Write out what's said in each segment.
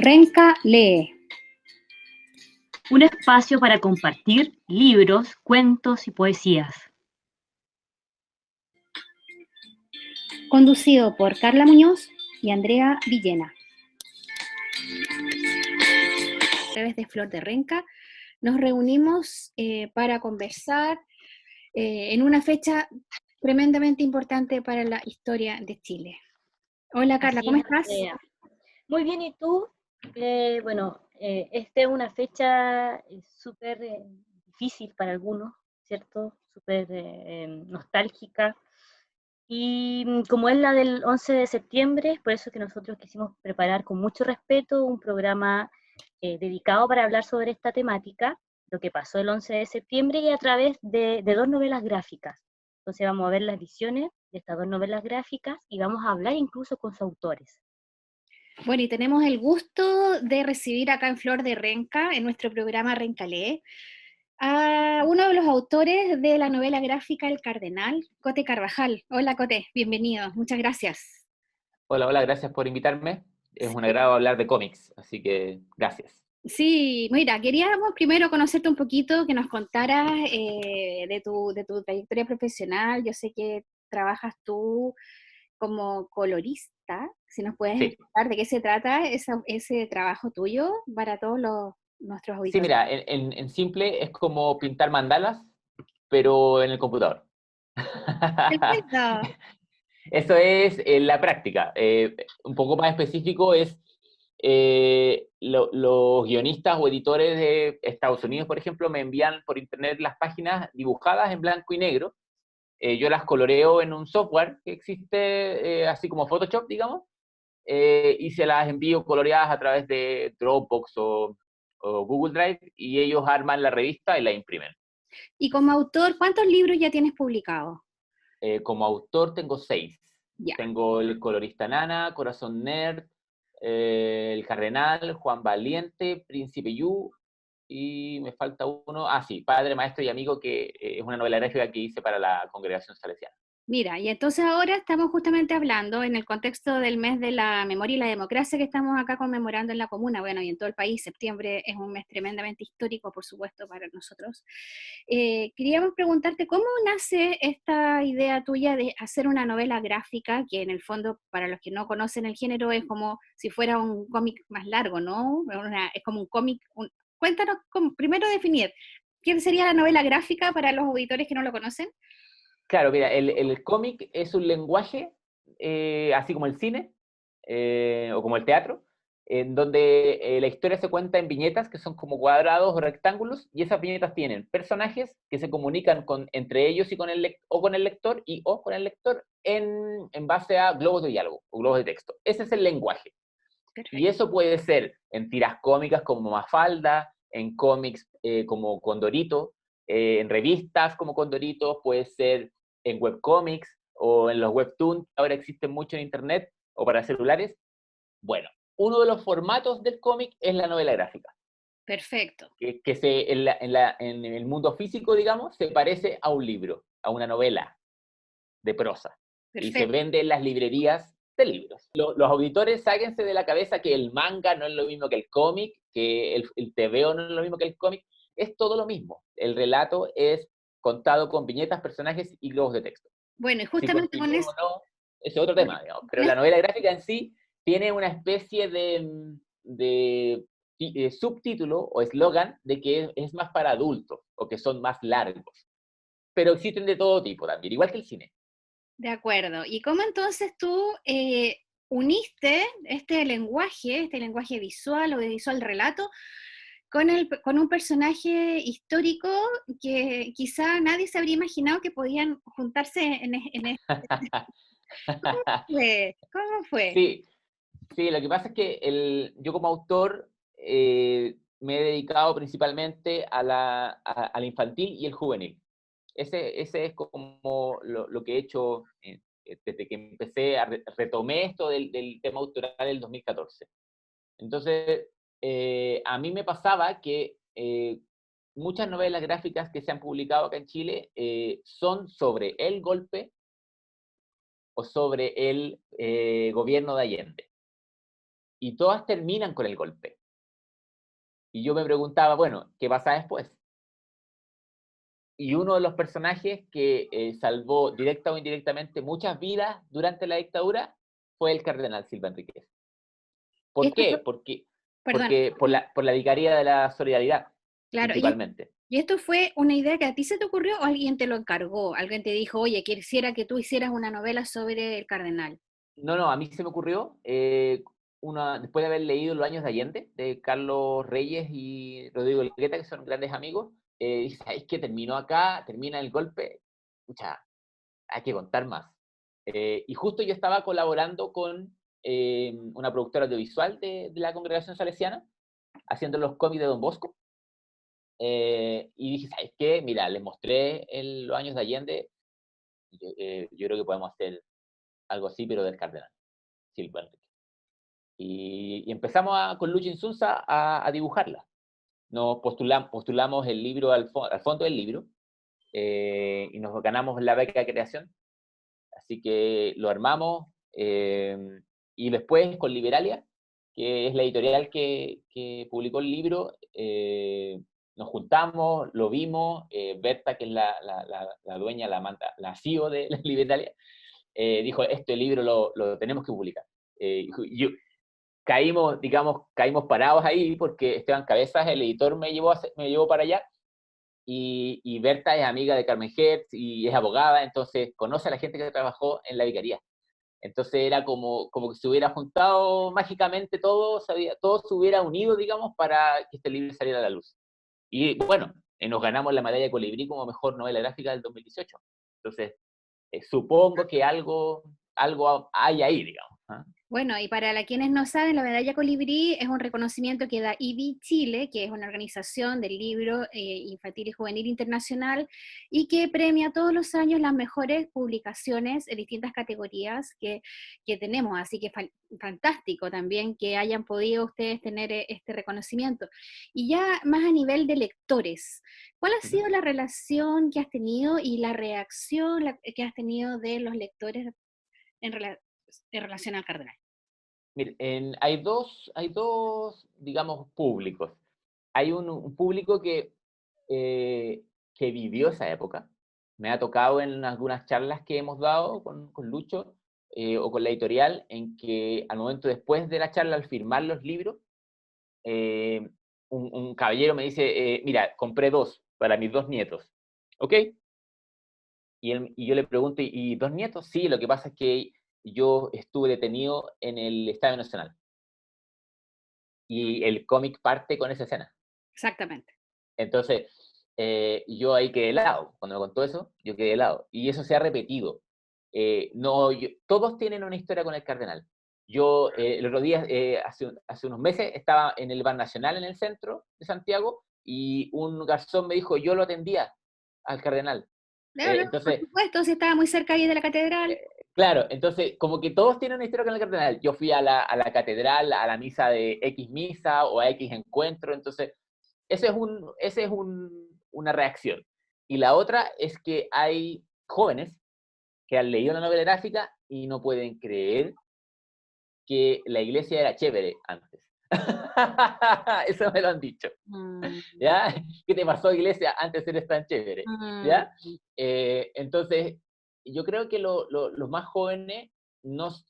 Renca lee. Un espacio para compartir libros, cuentos y poesías. Conducido por Carla Muñoz y Andrea Villena. A través de Flor de Renca nos reunimos para conversar en una fecha tremendamente importante para la historia de Chile. Hola Carla, Así ¿cómo es, estás? Andrea. Muy bien, ¿y tú? Esta es una fecha súper difícil para algunos, ¿cierto? Súper nostálgica. Y como es la del 11 de septiembre, es por eso que nosotros quisimos preparar con mucho respeto un programa dedicado para hablar sobre esta temática, lo que pasó el 11 de septiembre, y a través de dos novelas gráficas. Entonces vamos a ver las visiones de estas dos novelas gráficas y vamos a hablar incluso con sus autores. Bueno, y tenemos el gusto de recibir acá en Flor de Renca, en nuestro programa Renca Lee, a uno de los autores de la novela gráfica El Cardenal, Cote Carvajal. Hola Cote, bienvenido, muchas gracias. Hola, gracias por invitarme. Es un Sí, agrado hablar de cómics, así que gracias. sí, mira, queríamos primero conocerte un poquito, que nos contaras de tu trayectoria profesional. Yo sé que trabajas tú como colorista, si nos puedes Sí, explicar de qué se trata ese trabajo tuyo para todos nuestros sí, auditores. mira, en simple es como pintar mandalas, pero en el computador. Perfecto. Eso es la práctica. Un poco más específico es los guionistas o editores de Estados Unidos, por ejemplo, me envían por internet las páginas dibujadas en blanco y negro. Yo las coloreo en un software que existe, así como Photoshop, digamos, y se las envío coloreadas a través de Dropbox o Google Drive, y ellos arman la revista y la imprimen. Y como autor, ¿cuántos libros ya tienes publicados? Como autor tengo 6. Ya. Tengo El colorista Nana, Corazón Nerd, El Cardenal, Juan Valiente, Príncipe Yu, y me falta uno, sí, Padre, Maestro y Amigo, que es una novela gráfica que hice para la Congregación Salesiana. Mira, y entonces ahora estamos justamente hablando en el contexto del mes de la memoria y la democracia que estamos acá conmemorando en la comuna, bueno, y en todo el país. Septiembre es un mes tremendamente histórico, por supuesto, para nosotros. Queríamos preguntarte, ¿cómo nace esta idea tuya de hacer una novela gráfica, que en el fondo, para los que no conocen el género, es como si fuera un cómic más largo, ¿no? Es como un cómic. Cuéntanos, primero definir, ¿qué sería la novela gráfica para los auditores que no lo conocen? Claro, mira, el cómic es un lenguaje, así como el cine, o como el teatro, en donde la historia se cuenta en viñetas que son como cuadrados o rectángulos, y esas viñetas tienen personajes que se comunican entre ellos y con el lector, o con el lector en base a globos de diálogo o globos de texto. Ese es el lenguaje. Y Perfecto. eso puede ser en tiras cómicas como Mafalda, en cómics como Condorito, en revistas como Condorito, puede ser en webcomics o en los webtoons, ahora existen mucho en internet o para celulares. Bueno, uno de los formatos del cómic es la novela gráfica, Perfecto. en el mundo físico, digamos, se parece a un libro, a una novela de prosa, y se Perfecto. vende en las librerías de libros. Los auditores, sáquense de la cabeza que el manga no es lo mismo que el cómic, que el TVO no es lo mismo que el cómic, es todo lo mismo. El relato es contado con viñetas, personajes y globos de texto. Bueno, y Si justamente con continúa eso, o no, ese es otro tema, digamos. Pero con la es- novela gráfica en sí tiene una especie subtítulo o eslogan de que es más para adultos o que son más largos. Pero existen de todo tipo también, igual que el cine. de acuerdo. ¿Y cómo entonces tú uniste este lenguaje visual o de visual relato, con un personaje histórico que quizá nadie se habría imaginado que podían juntarse ¿Cómo fue? ¿Cómo fue? Sí, sí, lo que pasa es que yo como autor me he dedicado principalmente al infantil y el juvenil. Ese es como lo que he hecho desde que empecé, retomé esto del tema autoral en el 2014. Entonces, a mí me pasaba que muchas novelas gráficas que se han publicado acá en Chile son sobre el golpe o sobre el gobierno de Allende. y todas terminan con el golpe. Y yo me preguntaba, bueno, ¿qué pasa después? Y uno de los personajes que salvó directa o indirectamente muchas vidas durante la dictadura fue el cardenal Silva Enríquez. Y ¿Por esto qué? fue, perdón, Porque por la Vicaría de la Solidaridad, claro, principalmente. y esto fue una idea que a ti se te ocurrió o alguien te lo encargó, alguien te dijo, oye, quisiera que tú hicieras una novela sobre el cardenal. No, no, a mí se me ocurrió, después de haber leído Los años de Allende, de Carlos Reyes y Rodrigo Elgueta, que son grandes amigos, dije, ¿sabes qué? Terminó acá, termina el golpe, escucha, hay que contar más. Y justo yo estaba colaborando con una productora audiovisual de la Congregación Salesiana, haciendo los cómics de Don Bosco, y dije, ¿sabes qué? Mira, les mostré Los años de Allende, yo creo que podemos hacer algo así, pero del cardenal Silva Enríquez. Y empezamos con Lucho Insunza a dibujarla. Nos postulamos el libro al fondo del libro, y nos ganamos la beca de creación. Así que lo armamos, y después con Liberalia, que es la editorial que publicó el libro, nos juntamos, lo vimos, Berta, que es la dueña, la CEO de Liberalia, dijo, este libro lo tenemos que publicar. Y caímos parados ahí porque Esteban Cabezas, el editor, me llevó para allá, y Berta es amiga de Carmen Hertz y es abogada, entonces conoce a la gente que trabajó en la vicaría. Entonces era como que se hubiera juntado mágicamente todo se hubiera unido, digamos, para que este libro saliera a la luz. Y bueno, nos ganamos la medalla de Colibrí como mejor novela gráfica del 2018. Entonces, supongo que algo hay ahí, digamos. ¿Ah? Bueno, y para quienes no saben, la medalla Colibrí es un reconocimiento que da IBI Chile, que es una organización del libro infantil y juvenil internacional, y que premia todos los años las mejores publicaciones en distintas categorías que tenemos. Así que fantástico también que hayan podido ustedes tener este reconocimiento. Y ya más a nivel de lectores, ¿cuál ha sido la relación que has tenido y la reacción que has tenido de los lectores en relación al cardenal? Mire, hay dos, digamos, públicos. Hay un público que vivió esa época. Me ha tocado en algunas charlas que hemos dado con Lucho, o con la editorial, en que al momento después de la charla, al firmar los libros, un caballero me dice, mira, compré 2 para mis 2 nietos. ¿Ok? Y yo le pregunto, ¿y 2 nietos? Sí, lo que pasa es que yo estuve detenido en el Estadio Nacional. Y el cómic parte con esa escena. Exactamente. Entonces, yo ahí quedé helado. Cuando me contó eso, yo quedé helado. Y eso se ha repetido. No, todos tienen una historia con el cardenal. Yo, el otro día, hace unos meses, estaba en el Bar Nacional en el centro de Santiago, y un garzón me dijo, yo lo atendía al cardenal. Claro, por Entonces, supuesto, si estaba muy cerca ahí de la catedral. claro, entonces, como que todos tienen una historia con el cardenal. Yo fui a la catedral, a la misa de X misa o a X encuentro, entonces, una reacción. Y la otra es que hay jóvenes que han leído la novela gráfica y no pueden creer que la iglesia era chévere antes. Eso me lo han dicho. ¿Ya? ¿Qué te pasó, iglesia? Antes eres tan chévere. ¿Ya? Entonces, yo creo que los más jóvenes,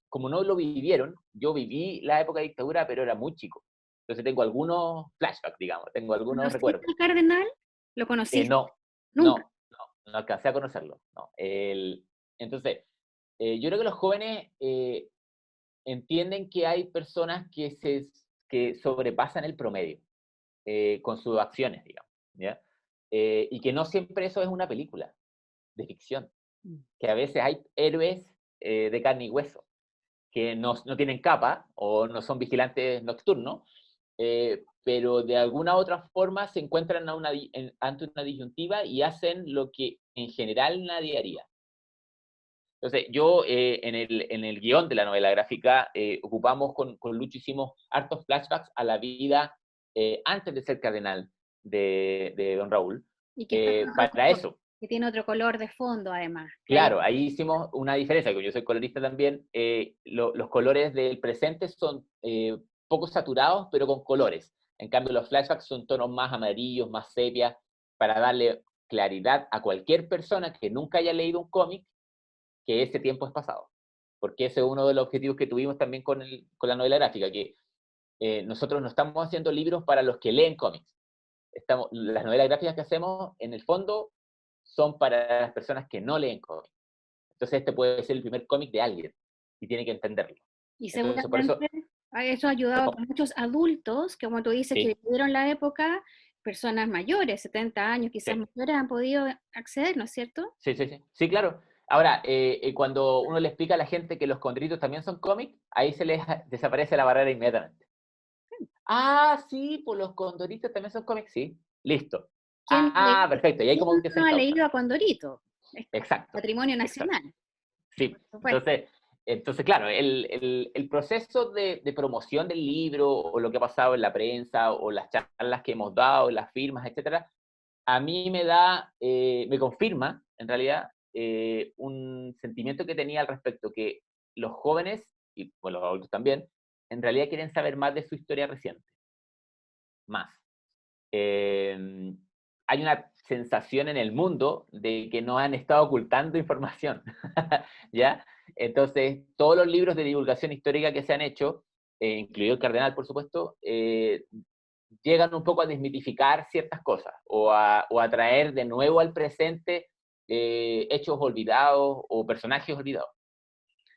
como no lo vivieron, yo viví la época de dictadura, pero era muy chico. Entonces tengo algunos flashbacks, digamos, tengo algunos ¿Conociste recuerdos. al cardenal? ¿Lo conociste? No, Nunca. no alcancé a conocerlo. No. Entonces, yo creo que los jóvenes entienden que hay personas que sobrepasan el promedio con sus acciones, digamos, ¿ya? Y que no siempre eso es una película de ficción, que a veces hay héroes de carne y hueso, que no tienen capa o no son vigilantes nocturnos, pero de alguna otra forma se encuentran ante una disyuntiva y hacen lo que en general nadie haría. Entonces, yo en el guión de la novela gráfica ocupamos con Lucho, hicimos hartos flashbacks a la vida antes de ser cardenal de don Raúl, Y que está con otro para color, eso. que tiene otro color de fondo, además. Claro, ahí hicimos una diferencia, como yo soy colorista también, los colores del presente son poco saturados, pero con colores. En cambio, los flashbacks son tonos más amarillos, más sepia, para darle claridad a cualquier persona que nunca haya leído un cómic que ese tiempo es pasado. Porque ese es uno de los objetivos que tuvimos también con la novela gráfica, que nosotros no estamos haciendo libros para los que leen cómics. Las novelas gráficas que hacemos, en el fondo, son para las personas que no leen cómics. Entonces este puede ser el primer cómic de alguien, y tiene que entenderlo. Y Entonces, por eso, seguramente eso ha ayudado a muchos adultos, que como tú dices, que sí, vivieron la época, personas mayores, 70 años, quizás sí, mayores, han podido acceder, ¿no es cierto? sí, sí, sí, sí, claro. Ahora, cuando uno le explica a la gente que los condritos también son cómics, ahí se les desaparece la barrera inmediatamente. Ah, sí, pues los condoritos también son cómics, sí. Listo. ¿Quién, Perfecto. Y ahí quién como que se no ha encausa. leído a Condorito? Es Exacto, patrimonio exacto. nacional, Sí. por supuesto. Entonces claro, el proceso de promoción del libro, o lo que ha pasado en la prensa, o las charlas que hemos dado, las firmas, etcétera, a mí me confirma, en realidad, un sentimiento que tenía al respecto, que los jóvenes, y bueno, los adultos también, en realidad quieren saber más de su historia reciente. Más. Eh, Hay una sensación en el mundo de que nos han estado ocultando información, ¿ya? Entonces, todos los libros de divulgación histórica que se han hecho, incluido el Cardenal, por supuesto, llegan un poco a desmitificar ciertas cosas, o a traer de nuevo al presente hechos olvidados o personajes olvidados.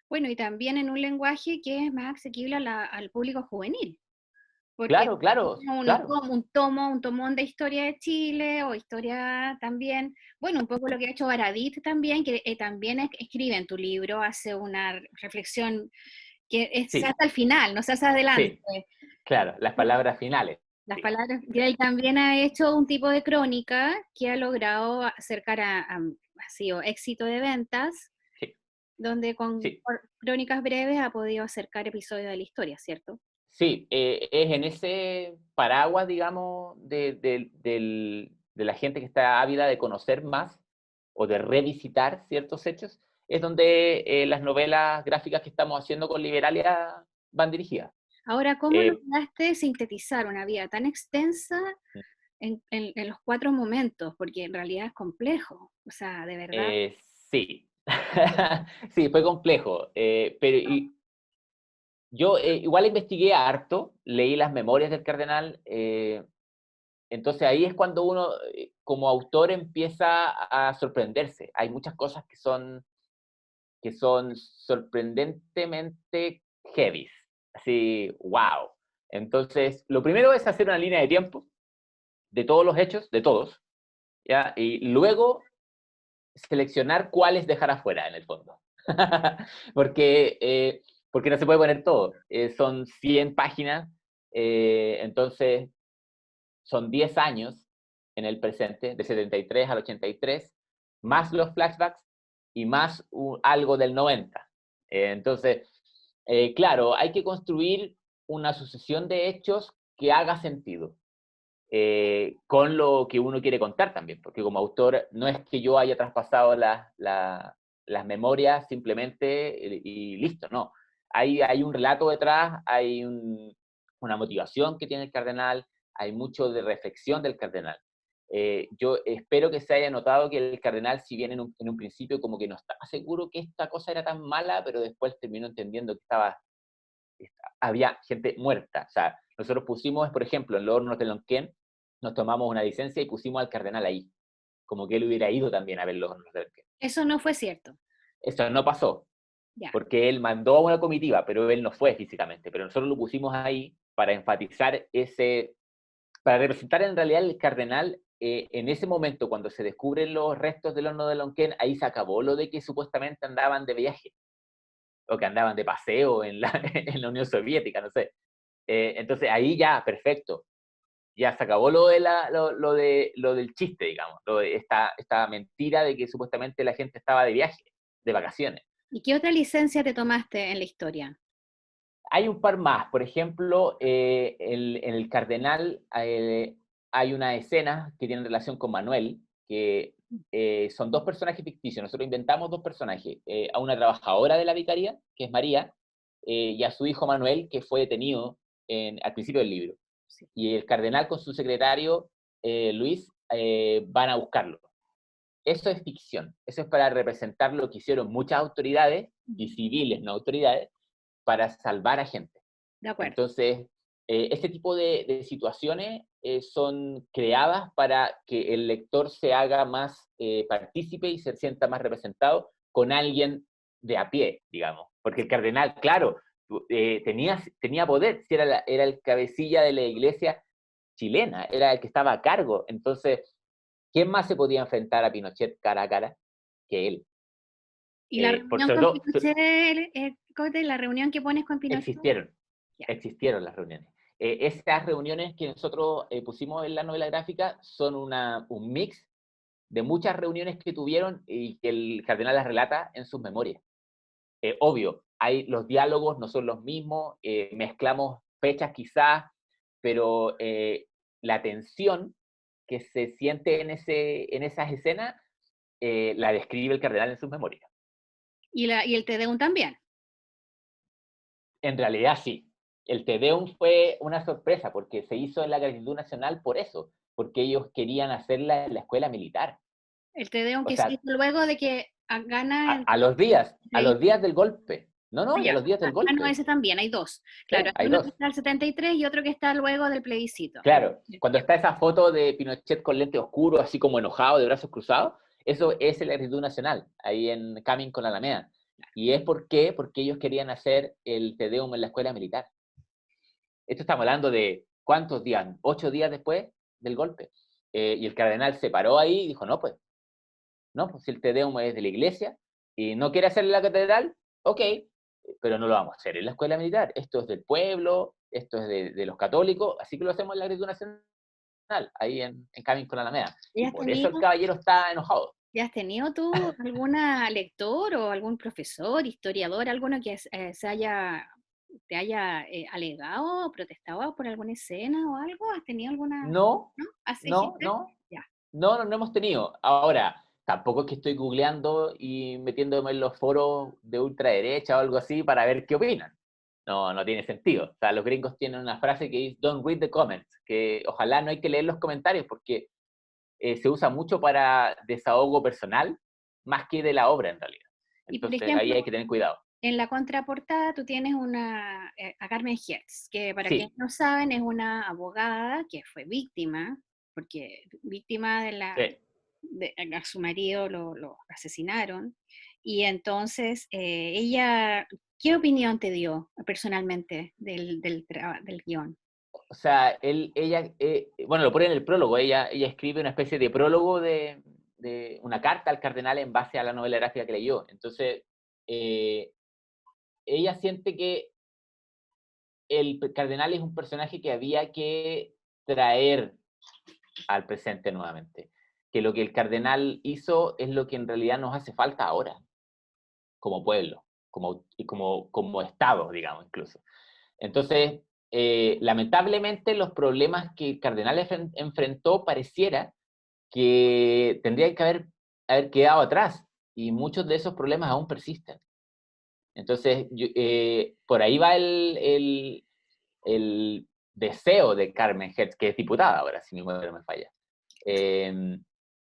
Bueno, y también en un lenguaje que es más asequible al público juvenil, porque Claro, claro, claro. un tomón de historia de Chile, o historia también, bueno, un poco lo que ha hecho Baradit también, que también escribe en tu libro, hace una reflexión que se Sí, hace al final, no se hace adelante. sí, claro, las palabras finales, Las digamos. palabras, y él también ha hecho un tipo de crónica que ha logrado acercar ha sido éxito de ventas, Sí, donde con sí. crónicas breves ha podido acercar episodios de la historia, ¿cierto? Sí, es en ese paraguas, digamos, de la gente que está ávida de conocer más, o de revisitar ciertos hechos, es donde las novelas gráficas que estamos haciendo con Liberalia van dirigidas. Ahora, ¿cómo Eh, lograste sintetizar una vida tan extensa en los 4 momentos? Porque en realidad es complejo, o sea, de verdad. sí, sí, fue complejo, pero yo igual investigué harto, leí las memorias del cardenal. Entonces ahí es cuando uno, como autor, empieza a sorprenderse. Hay muchas cosas que son sorprendentemente heavy. Así, wow. Entonces, lo primero es hacer una línea de tiempo de todos los hechos, de todos, ¿ya? Y luego seleccionar cuáles dejar afuera, en el fondo. porque, porque no se puede poner todo. Son 100 páginas, entonces son 10 años en el presente, de 73 al 83, más los flashbacks y más algo del 90. Entonces, claro, hay que construir una sucesión de hechos que haga sentido con lo que uno quiere contar también, porque como autor no es que yo haya traspasado las memorias simplemente y listo, no. Hay un relato detrás, hay una motivación que tiene el cardenal, hay mucho de reflexión del cardenal. Yo espero que se haya notado que el cardenal, si bien en un principio como que no estaba seguro que esta cosa era tan mala, pero después terminó entendiendo que había gente muerta. O sea, nosotros pusimos, por ejemplo, en los hornos de Lonquén, nos tomamos una licencia y pusimos al cardenal ahí, como que él hubiera ido también a ver los hornos de Lonquén. Eso no fue cierto. Eso no pasó, Ya. porque él mandó a una comitiva, pero él no fue físicamente, pero nosotros lo pusimos ahí para enfatizar para representar en realidad el cardenal. En ese momento, cuando se descubren los restos del horno de Lonquén, ahí se acabó lo de que supuestamente andaban de viaje, o que andaban de paseo en la, en la Unión Soviética, no sé. Entonces ahí ya, perfecto. Ya se acabó lo del chiste, digamos, lo de esta mentira de que supuestamente la gente estaba de viaje, de vacaciones. ¿Y qué otra licencia te tomaste en la historia? Hay un par más, por ejemplo, en el Cardenal hay una escena que tiene relación con Manuel, que son dos personajes ficticios. Nosotros inventamos dos personajes, a una trabajadora de la vicaría, que es María, y a su hijo Manuel, que fue detenido al principio del libro. Sí. Y el cardenal con su secretario, Luis, van a buscarlo. Eso es ficción. Eso es para representar lo que hicieron muchas autoridades, y civiles, no autoridades, para salvar a gente. De acuerdo. Entonces, este tipo de situaciones son creadas para que el lector se haga más partícipe y se sienta más representado con alguien de a pie, digamos. Porque el cardenal, claro, tenía poder, si era el cabecilla de la iglesia chilena, era el que estaba a cargo. Entonces, ¿quién más se podía enfrentar a Pinochet cara a cara que él? ¿Y la Por reunión sobre con todo, Pinochet, Cote, la reunión que pones con Pinochet? Ya. existieron las reuniones. Esas reuniones que nosotros pusimos en la novela gráfica son un mix de muchas reuniones que tuvieron y que el cardenal las relata en sus memorias. Obvio, los diálogos no son los mismos, mezclamos fechas quizás, pero la tensión que se siente en esas escenas la describe el cardenal en sus memorias. Y el Te Deum también. En realidad sí. El Te Deum fue una sorpresa porque se hizo en la gratitud nacional por eso, porque ellos querían hacerla en la escuela militar. El Te Deum O que se sea, hizo luego de que gana... a los días del golpe. No, y a Ya. los días del No, golpe. ese también, hay dos. Sí, Claro, hay hay uno que dos. está al 73 y otro que está luego del plebiscito. Claro, cuando Ya. está esa foto de Pinochet con lente oscuro, así como enojado, de brazos cruzados, eso es la gratitud nacional, ahí en Camin con la Alameda. ¿Y es por qué? Porque ellos querían hacer el Te Deum en la escuela militar. Esto estamos hablando de, ¿cuántos días? 8 días después del golpe. Y el cardenal se paró ahí y dijo, no, pues si el Te Deum es de la iglesia y no quiere hacerlo en la catedral, ok, pero no lo vamos a hacer en la escuela militar. Esto es del pueblo, esto es de los católicos, así que lo hacemos en la gratitud nacional, ahí en Camin con la Alameda. Y por eso el caballero está enojado. ¿Ya has tenido tú alguna lector o algún profesor, historiador, alguno que te haya alegado o protestado por alguna escena o algo? ¿Has tenido alguna? No, ¿No? ¿Así no, gente? no, Ya. no hemos tenido. Ahora, tampoco es que estoy googleando y metiéndome en los foros de ultraderecha o algo así para ver qué opinan. No tiene sentido. O sea, los gringos tienen una frase que dice, don't read the comments, que ojalá no hay que leer los comentarios porque se usa mucho para desahogo personal más que de la obra en realidad. Y por Entonces ahí ejemplo, hay que tener cuidado. en la contraportada tú tienes a Carmen Hertz, que para quienes Sí, no saben es una abogada que fue víctima, porque víctima sí. a su marido lo asesinaron, y entonces ella, ¿qué opinión te dio personalmente del guión? O sea, ella, bueno, lo pone en el prólogo, ella escribe una especie de prólogo de una carta al cardenal en base a la novela gráfica que leyó. Entonces, eh, ella siente que el cardenal es un personaje que había que traer al presente nuevamente. Que lo que el cardenal hizo es lo que en realidad nos hace falta ahora, como pueblo, como Estado, digamos, incluso. Entonces, lamentablemente, los problemas que el cardenal enfrentó pareciera que tendrían que haber quedado atrás, y muchos de esos problemas aún persisten. Entonces, por ahí va el deseo de Carmen Hertz, que es diputada ahora, si mi memoria no me falla.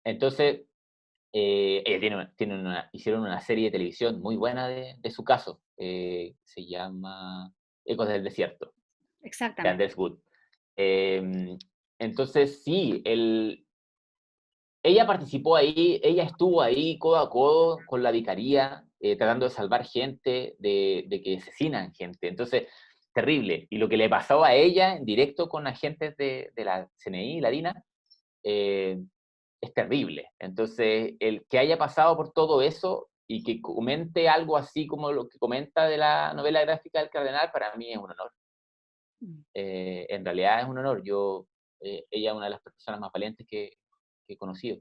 Entonces, ella hicieron una serie de televisión muy buena de su caso, se llama Ecos del Desierto, de Exactamente. Anders Wood. Entonces, sí, ella participó ahí, ella estuvo ahí codo a codo con la vicaría, tratando de salvar gente, de que asesinan gente. Entonces, terrible. Y lo que le pasó a ella en directo con agentes de la CNI, la DINA, es terrible. Entonces, el que haya pasado por todo eso y que comente algo así como lo que comenta de la novela gráfica del Cardenal, para mí es un honor. En realidad es un honor. Ella es una de las personas más valientes que he conocido.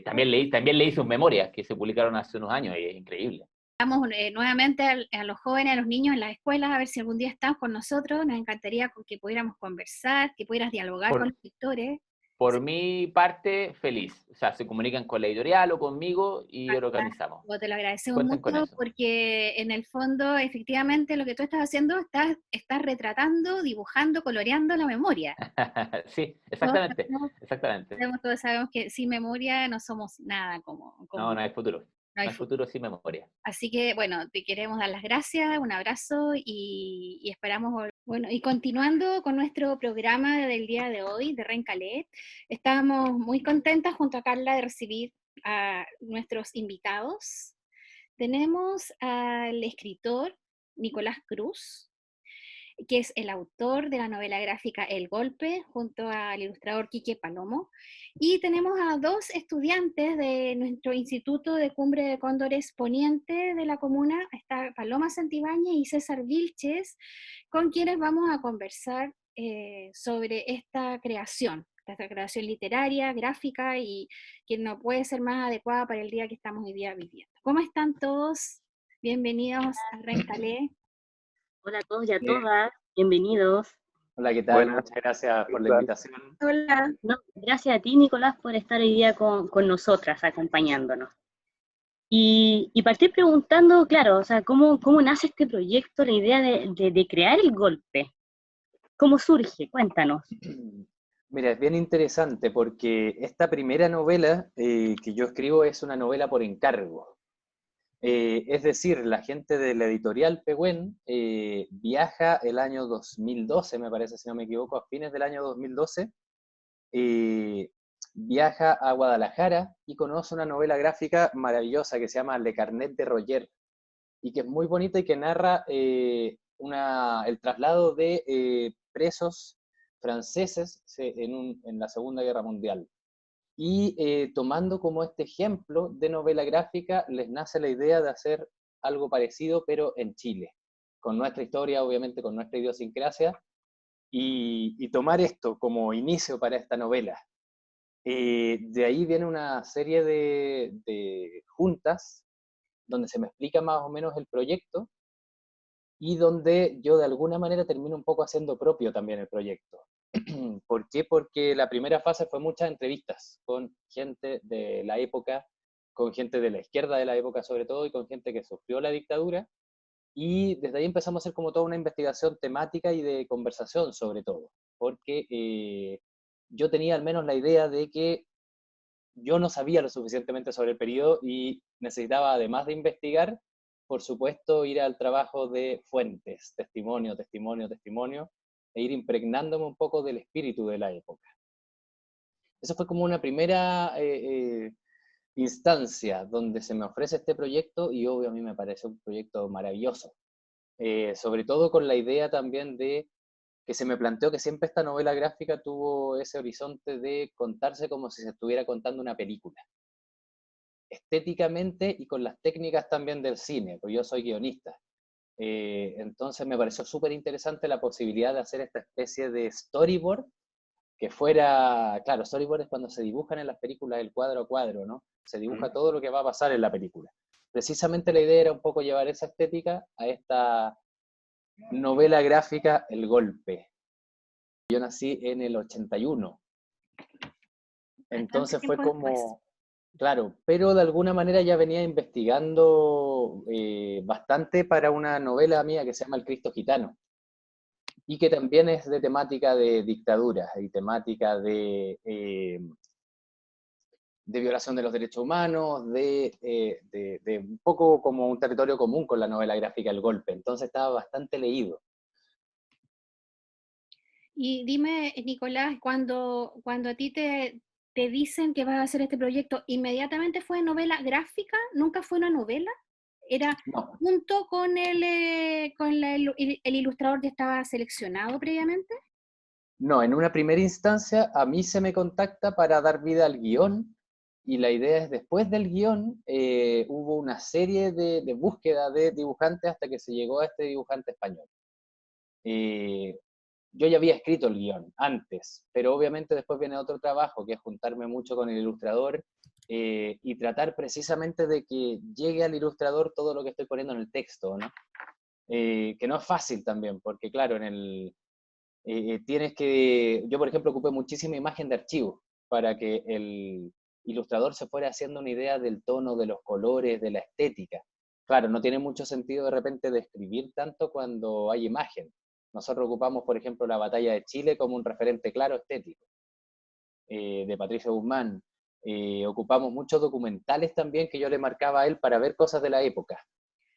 También leí sus memorias que se publicaron hace unos años y es increíble. Vamos nuevamente a los jóvenes, a los niños en las escuelas, a ver si algún día están con nosotros. Nos encantaría que pudiéramos conversar, que pudieras dialogar con Por, los lectores. Por mi parte, feliz. O sea, se comunican con la editorial o conmigo y lo organizamos. Te lo agradecemos Cuenten con mucho eso. porque en el fondo, efectivamente, lo que tú estás haciendo, estás retratando, dibujando, coloreando la memoria. Sí, Todos exactamente, exactamente. todos sabemos que sin memoria no somos nada No, no hay futuro. no hay No hay futuro. futuro sin memoria. Así que, bueno, te queremos dar las gracias, un abrazo y esperamos. Bueno, y continuando con nuestro programa del día de hoy, de Rencalé, estamos muy contentas junto a Carla de recibir a nuestros invitados. Tenemos al escritor Nicolás Cruz, que es el autor de la novela gráfica El Golpe, junto al ilustrador Quique Palomo. Y tenemos a dos estudiantes de nuestro Instituto de Cumbre de Cóndores Poniente de la comuna, está Paloma Santibáñez y César Vilches, con quienes vamos a conversar sobre esta creación literaria, gráfica, y que no puede ser más adecuada para el día que estamos hoy día viviendo. ¿Cómo están todos? Bienvenidos a Rencalé. Hola a todos y a Bien. todas, bienvenidos. Hola, ¿qué tal? Buenas. Muchas gracias por la Igual. invitación. Hola. No, gracias a ti, Nicolás, por estar hoy día con nosotras, acompañándonos. Y partí preguntando, claro, o sea, ¿cómo nace este proyecto, la idea de crear El Golpe? ¿Cómo surge? Cuéntanos. Mira, es bien interesante porque esta primera novela que yo escribo es una novela por encargo. Es decir, la gente de la editorial Pehuen viaja el año 2012, me parece, si no me equivoco, a fines del año 2012, viaja a Guadalajara y conoce una novela gráfica maravillosa que se llama Le Carnet de Roger, y que es muy bonita y que narra el traslado de presos franceses en la Segunda Guerra Mundial. Y tomando como este ejemplo de novela gráfica, les nace la idea de hacer algo parecido, pero en Chile, con nuestra historia, obviamente con nuestra idiosincrasia, y tomar esto como inicio para esta novela. De ahí viene una serie de juntas donde se me explica más o menos el proyecto y donde yo de alguna manera termino un poco haciendo propio también el proyecto. ¿Por qué? Porque la primera fase fue muchas entrevistas con gente de la época, con gente de la izquierda de la época sobre todo, y con gente que sufrió la dictadura, y desde ahí empezamos a hacer como toda una investigación temática y de conversación sobre todo, porque yo tenía al menos la idea de que yo no sabía lo suficientemente sobre el periodo y necesitaba, además de investigar, por supuesto, ir al trabajo de fuentes, testimonio, testimonio, testimonio, e ir impregnándome un poco del espíritu de la época. Eso fue como una primera instancia donde se me ofrece este proyecto y obvio a mí me parece un proyecto maravilloso. Sobre todo con la idea también de que se me planteó que siempre esta novela gráfica tuvo ese horizonte de contarse como si se estuviera contando una película. Estéticamente y con las técnicas también del cine, porque yo soy guionista. Entonces me pareció súper interesante la posibilidad de hacer esta especie de storyboard que fuera, claro, storyboard es cuando se dibujan en las películas el cuadro a cuadro, ¿no? Se dibuja todo lo que va a pasar en la película. Precisamente la idea era un poco llevar esa estética a esta novela gráfica El Golpe. Yo nací en el 81. Entonces fue como, claro, pero de alguna manera ya venía investigando bastante para una novela mía que se llama El Cristo Gitano, y que también es de temática de dictadura y temática de violación de los derechos humanos, de un poco como un territorio común con la novela gráfica El Golpe. Entonces estaba bastante leído. Y dime, Nicolás, cuando a ti te dicen que vas a hacer este proyecto, ¿inmediatamente fue novela gráfica? ¿Nunca fue una novela? ¿Era No, junto con el ilustrador que estaba seleccionado previamente? no, en una primera instancia a mí se me contacta para dar vida al guión, y la idea es después del guión hubo una serie de búsqueda de dibujantes hasta que se llegó a este dibujante español. Yo ya había escrito el guión antes, pero obviamente después viene otro trabajo, que es juntarme mucho con el ilustrador y tratar precisamente de que llegue al ilustrador todo lo que estoy poniendo en el texto, ¿no? Que no es fácil también, porque claro, tienes que, yo por ejemplo ocupé muchísima imagen de archivo, para que el ilustrador se fuera haciendo una idea del tono, de los colores, de la estética. Claro, no tiene mucho sentido de repente describir tanto cuando hay imagen. Nosotros ocupamos, por ejemplo, la batalla de Chile como un referente claro estético, de Patricio Guzmán. Ocupamos muchos documentales también que yo le marcaba a él para ver cosas de la época.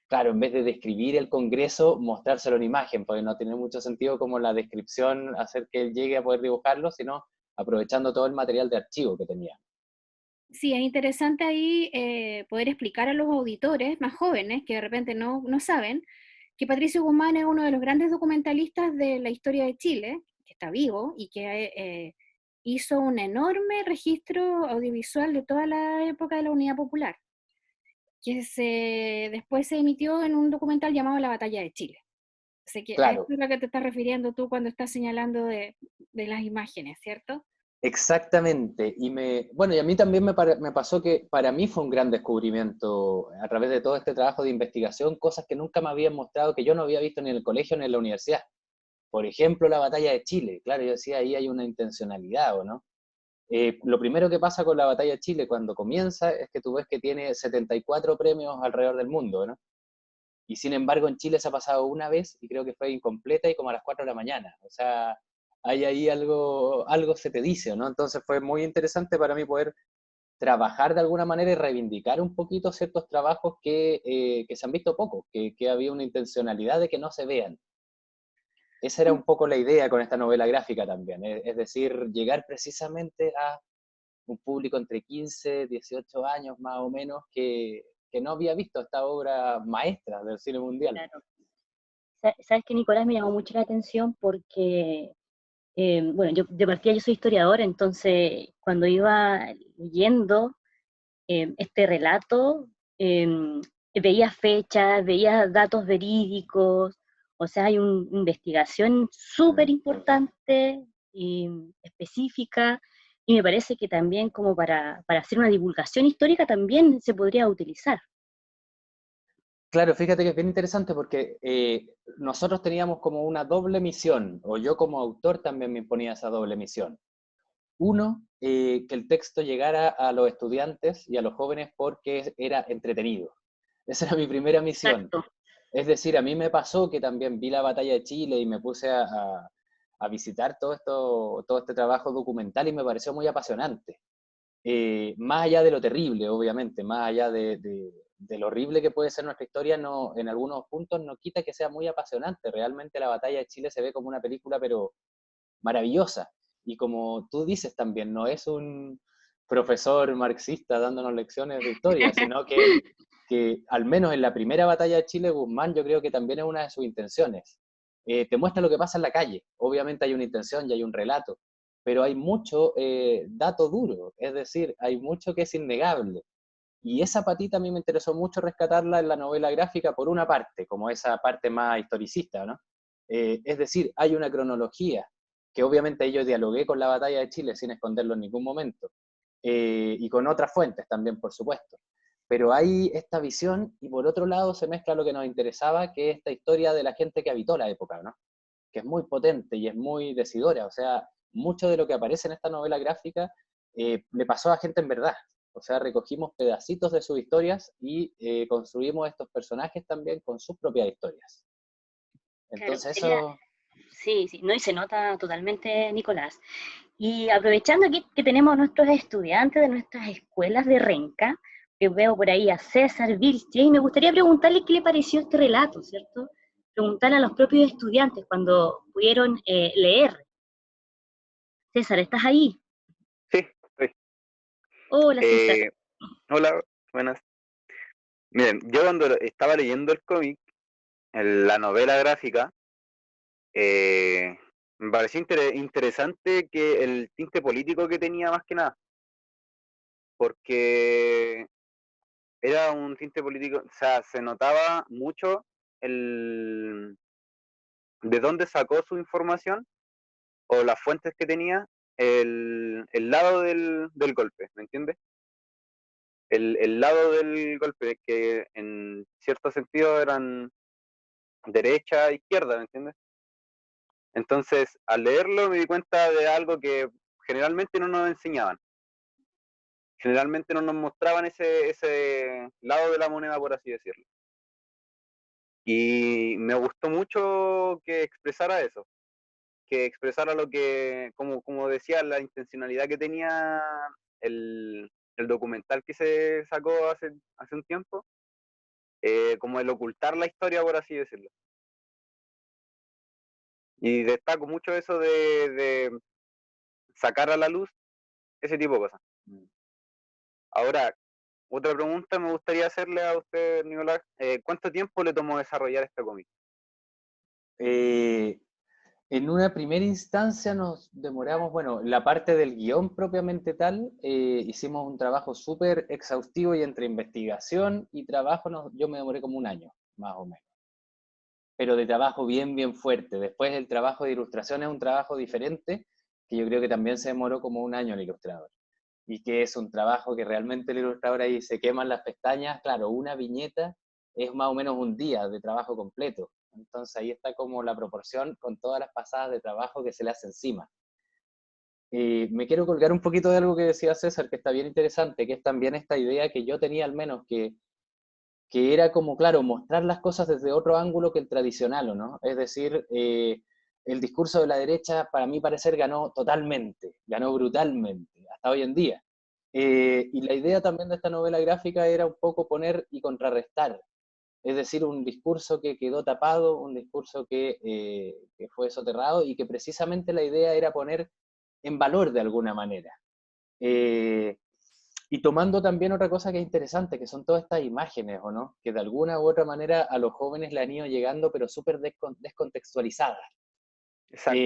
Claro, en vez de describir el Congreso, mostrárselo en imagen, porque no tiene mucho sentido como la descripción hacer que él llegue a poder dibujarlo, sino aprovechando todo el material de archivo que tenía. Sí, es interesante ahí poder explicar a los auditores más jóvenes que de repente no saben que Patricio Guzmán es uno de los grandes documentalistas de la historia de Chile, que está vivo y que hizo un enorme registro audiovisual de toda la época de la Unidad Popular, que después se emitió en un documental llamado La Batalla de Chile. Así que a esto Claro, es a lo que te estás refiriendo tú cuando estás señalando de las imágenes, ¿cierto? exactamente. Bueno, y a mí también me pasó que para mí fue un gran descubrimiento a través de todo este trabajo de investigación, cosas que nunca me habían mostrado, que yo no había visto ni en el colegio ni en la universidad. Por ejemplo, la batalla de Chile. Claro, yo decía, ahí hay una intencionalidad, ¿o no? Lo primero que pasa con la batalla de Chile cuando comienza es que tú ves que tiene 74 premios alrededor del mundo, ¿no? Y sin embargo en Chile se ha pasado una vez y creo que fue incompleta y como a las 4 de la mañana. O sea, hay ahí algo se te dice, ¿no? Entonces fue muy interesante para mí poder trabajar de alguna manera y reivindicar un poquito ciertos trabajos que se han visto poco, que había una intencionalidad de que no se vean. Esa era un poco la idea con esta novela gráfica también, es decir, llegar precisamente a un público entre 15, 18 años más o menos que no había visto esta obra maestra del cine mundial. Claro. ¿Sabes qué, Nicolás? Me llamó mucho la atención porque, bueno, yo de partida yo soy historiador, entonces cuando iba leyendo este relato, veía fechas, veía datos verídicos, o sea, hay una investigación súper importante y específica, y me parece que también como para hacer una divulgación histórica también se podría utilizar. Claro, fíjate que es bien interesante porque nosotros teníamos como una doble misión, o yo como autor también me imponía esa doble misión. Uno, que el texto llegara a los estudiantes y a los jóvenes porque era entretenido. Esa era mi primera misión. Exacto. Es decir, a mí me pasó que también vi la batalla de Chile y me puse a visitar todo este trabajo documental y me pareció muy apasionante. Más allá de lo terrible, obviamente, más allá de lo horrible que puede ser nuestra historia, no, en algunos puntos no quita que sea muy apasionante. Realmente la batalla de Chile se ve como una película, pero maravillosa. Y como tú dices también, no es un profesor marxista dándonos lecciones de historia, sino que al menos en la primera batalla de Chile, Guzmán yo creo que también es una de sus intenciones. Te muestra lo que pasa en la calle. Obviamente hay una intención y hay un relato, pero hay mucho dato duro, es decir, hay mucho que es innegable. Y esa patita a mí me interesó mucho rescatarla en la novela gráfica por una parte, como esa parte más historicista, ¿no? Es decir, hay una cronología, que obviamente yo dialogué con la batalla de Chile sin esconderlo en ningún momento, y con otras fuentes también, por supuesto. Pero hay esta visión y por otro lado se mezcla lo que nos interesaba, que es esta historia de la gente que habitó la época, ¿no? Que es muy potente y es muy decidora. O sea, mucho de lo que aparece en esta novela gráfica le pasó a gente en verdad. O sea, recogimos pedacitos de sus historias y construimos estos personajes también con sus propias historias. Claro, Entonces eso, sí, sí, no, y se nota totalmente, Nicolás. Y aprovechando que tenemos nuestros estudiantes de nuestras escuelas de Renca, que veo por ahí a César Vilche, y me gustaría preguntarle qué le pareció este relato, ¿cierto? Preguntarle a los propios estudiantes cuando pudieron leer. César, ¿estás ahí? Sí, estoy. Hola, César. Hola, buenas. Miren, yo cuando estaba leyendo el cómic, la novela gráfica, me pareció interesante que el tinte político que tenía más que nada, porque era un tinte político, o sea, se notaba mucho el de dónde sacó su información o las fuentes que tenía el lado del golpe, ¿me entiendes? El lado del golpe, que en cierto sentido eran derecha e izquierda, ¿me entiendes? Entonces, al leerlo me di cuenta de algo que generalmente no nos enseñaban. Generalmente no nos mostraban ese lado de la moneda, por así decirlo. Y me gustó mucho que expresara eso, que expresara lo que, como decía, la intencionalidad que tenía el documental que se sacó hace un tiempo, como el ocultar la historia, por así decirlo. Y destaco mucho eso de sacar a la luz ese tipo de cosas. Ahora, otra pregunta me gustaría hacerle a usted, Nicolás. ¿Cuánto tiempo le tomó desarrollar este cómic? En una primera instancia nos demoramos, bueno, la parte del guión propiamente tal, hicimos un trabajo súper exhaustivo y entre investigación y trabajo yo me demoré como un año, más o menos. Pero de trabajo bien, bien fuerte. Después el trabajo de ilustración es un trabajo diferente, que yo creo que también se demoró como un año el ilustrador. Y que es un trabajo que realmente el ilustrador ahí se queman las pestañas. Claro, una viñeta es más o menos un día de trabajo completo. Entonces ahí está como la proporción con todas las pasadas de trabajo que se le hace encima. Me quiero colgar un poquito de algo que decía César, que está bien interesante, que es también esta idea que yo tenía al menos, que era como, claro, mostrar las cosas desde otro ángulo que el tradicional, ¿no? Es decir, el discurso de la derecha, para mí parecer, ganó totalmente, ganó brutalmente, hasta hoy en día. Y la idea también de esta novela gráfica era un poco poner y contrarrestar, es decir, un discurso que quedó tapado, un discurso que fue soterrado y que precisamente la idea era poner en valor de alguna manera. Y tomando también otra cosa que es interesante, que son todas estas imágenes, ¿o no? Que de alguna u otra manera a los jóvenes le han ido llegando, pero súper descontextualizadas. Exacto.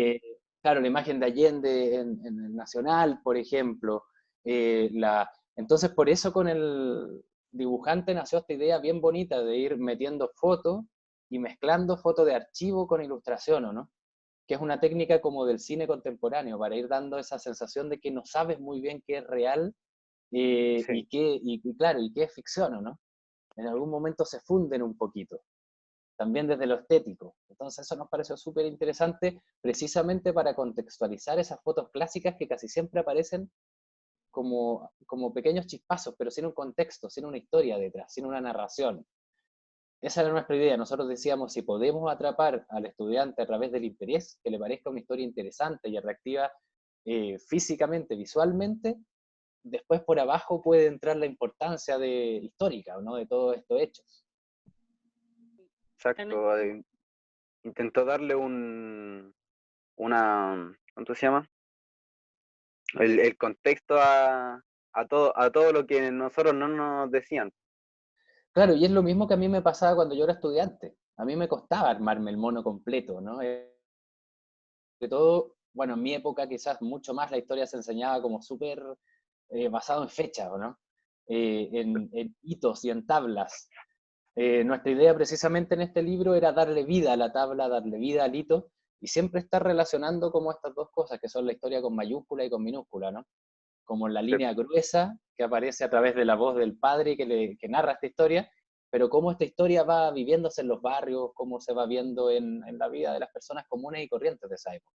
Claro, la imagen de Allende en el Nacional, por ejemplo. Entonces, por eso con el dibujante nació esta idea bien bonita de ir metiendo fotos y mezclando fotos de archivo con ilustración, ¿o no? Que es una técnica como del cine contemporáneo, para ir dando esa sensación de que no sabes muy bien qué es real Sí. y claro, y qué es ficción, ¿no? En algún momento se funden un poquito, también desde lo estético. Entonces eso nos pareció súper interesante, precisamente para contextualizar esas fotos clásicas que casi siempre aparecen como pequeños chispazos, pero sin un contexto, sin una historia detrás, sin una narración. Esa era nuestra idea. Nosotros decíamos, si podemos atrapar al estudiante a través del interés, que le parezca una historia interesante y atractiva físicamente, visualmente, después por abajo puede entrar la importancia histórica, ¿no? De todos estos hechos. Exacto. Intentó darle ¿cuánto se llama? El contexto a todo lo que nosotros no nos decían. Claro, y es lo mismo que a mí me pasaba cuando yo era estudiante. A mí me costaba armarme el mono completo, ¿no? De todo, bueno, en mi época quizás mucho más la historia se enseñaba como súper basado en fechas, ¿no? En hitos y en tablas. Nuestra idea precisamente en este libro era darle vida a la tabla, darle vida al hito, y siempre estar relacionando como estas dos cosas, que son la historia con mayúscula y con minúscula, ¿no? Como la línea gruesa que aparece a través de la voz del padre que narra esta historia, pero cómo esta historia va viviéndose en los barrios, cómo se va viendo en la vida de las personas comunes y corrientes de esa época.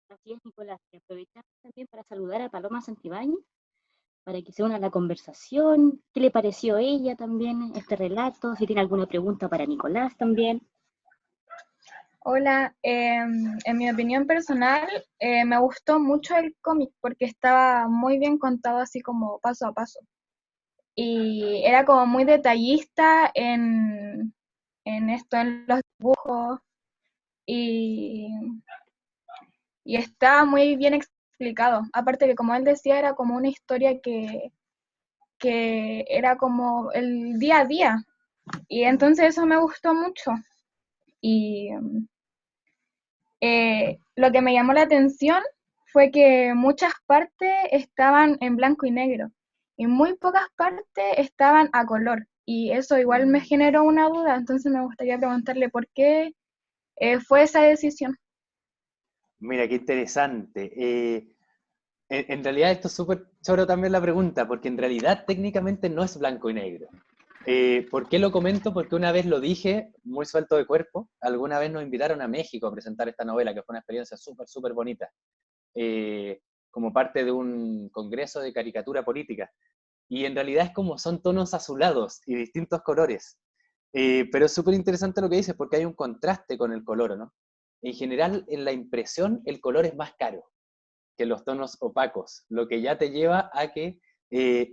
Así es, Nicolás. Y aprovechamos también para saludar a Paloma Santibáñez, para que se una a la conversación. ¿Qué le pareció a ella también este relato? Si tiene alguna pregunta para Nicolás también. Hola, en mi opinión personal, me gustó mucho el cómic porque estaba muy bien contado así como paso a paso. Y era como muy detallista en esto, en los dibujos, y estaba muy bien explicado. Aparte que como él decía, era como una historia que era como el día a día. Y entonces eso me gustó mucho. Y lo que me llamó la atención fue que muchas partes estaban en blanco y negro y muy pocas partes estaban a color. Y eso igual me generó una duda, entonces me gustaría preguntarle por qué fue esa decisión. Mira, qué interesante. En realidad esto es súper choro también la pregunta, porque en realidad técnicamente no es blanco y negro. ¿Por qué lo comento? Porque una vez lo dije, muy suelto de cuerpo, alguna vez nos invitaron a México a presentar esta novela, que fue una experiencia súper, súper bonita. como parte de un congreso de caricatura política. Y en realidad es como son tonos azulados y distintos colores. Pero es súper interesante lo que dices porque hay un contraste con el color, ¿no? En general, en la impresión, el color es más caro que los tonos opacos, lo que ya te lleva a que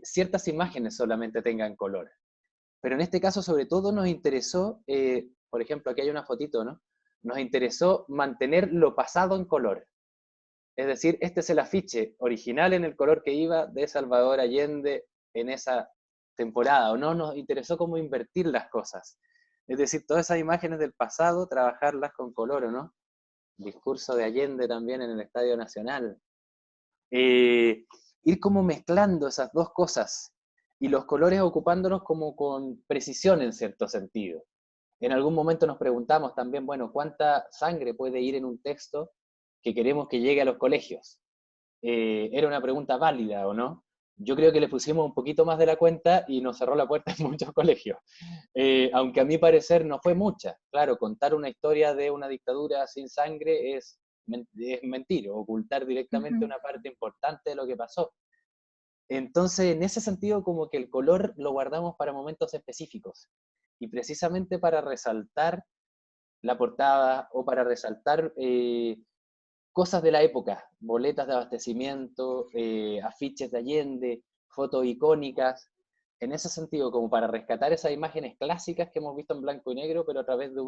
ciertas imágenes solamente tengan color. Pero en este caso, sobre todo, nos interesó, por ejemplo, aquí hay una fotito, ¿no? Nos interesó mantener lo pasado en color. Es decir, este es el afiche original en el color que iba de Salvador Allende en esa temporada, o no, nos interesó cómo invertir las cosas. Es decir, todas esas imágenes del pasado, trabajarlas con color, ¿o no? Discurso de Allende también en el Estadio Nacional. Ir como mezclando esas dos cosas y los colores ocupándolos como con precisión en cierto sentido. En algún momento nos preguntamos también, bueno, ¿cuánta sangre puede ir en un texto que queremos que llegue a los colegios? ¿Era una pregunta válida o no? Yo creo que le pusimos un poquito más de la cuenta y nos cerró la puerta en muchos colegios. Aunque a mi parecer no fue mucha. Claro, contar una historia de una dictadura sin sangre es mentir, ocultar directamente una parte importante de lo que pasó. Entonces, en ese sentido, como que el color lo guardamos para momentos específicos. Y precisamente para resaltar la portada o para resaltar cosas de la época, boletas de abastecimiento, afiches de Allende, fotos icónicas, en ese sentido, como para rescatar esas imágenes clásicas que hemos visto en blanco y negro, pero a través de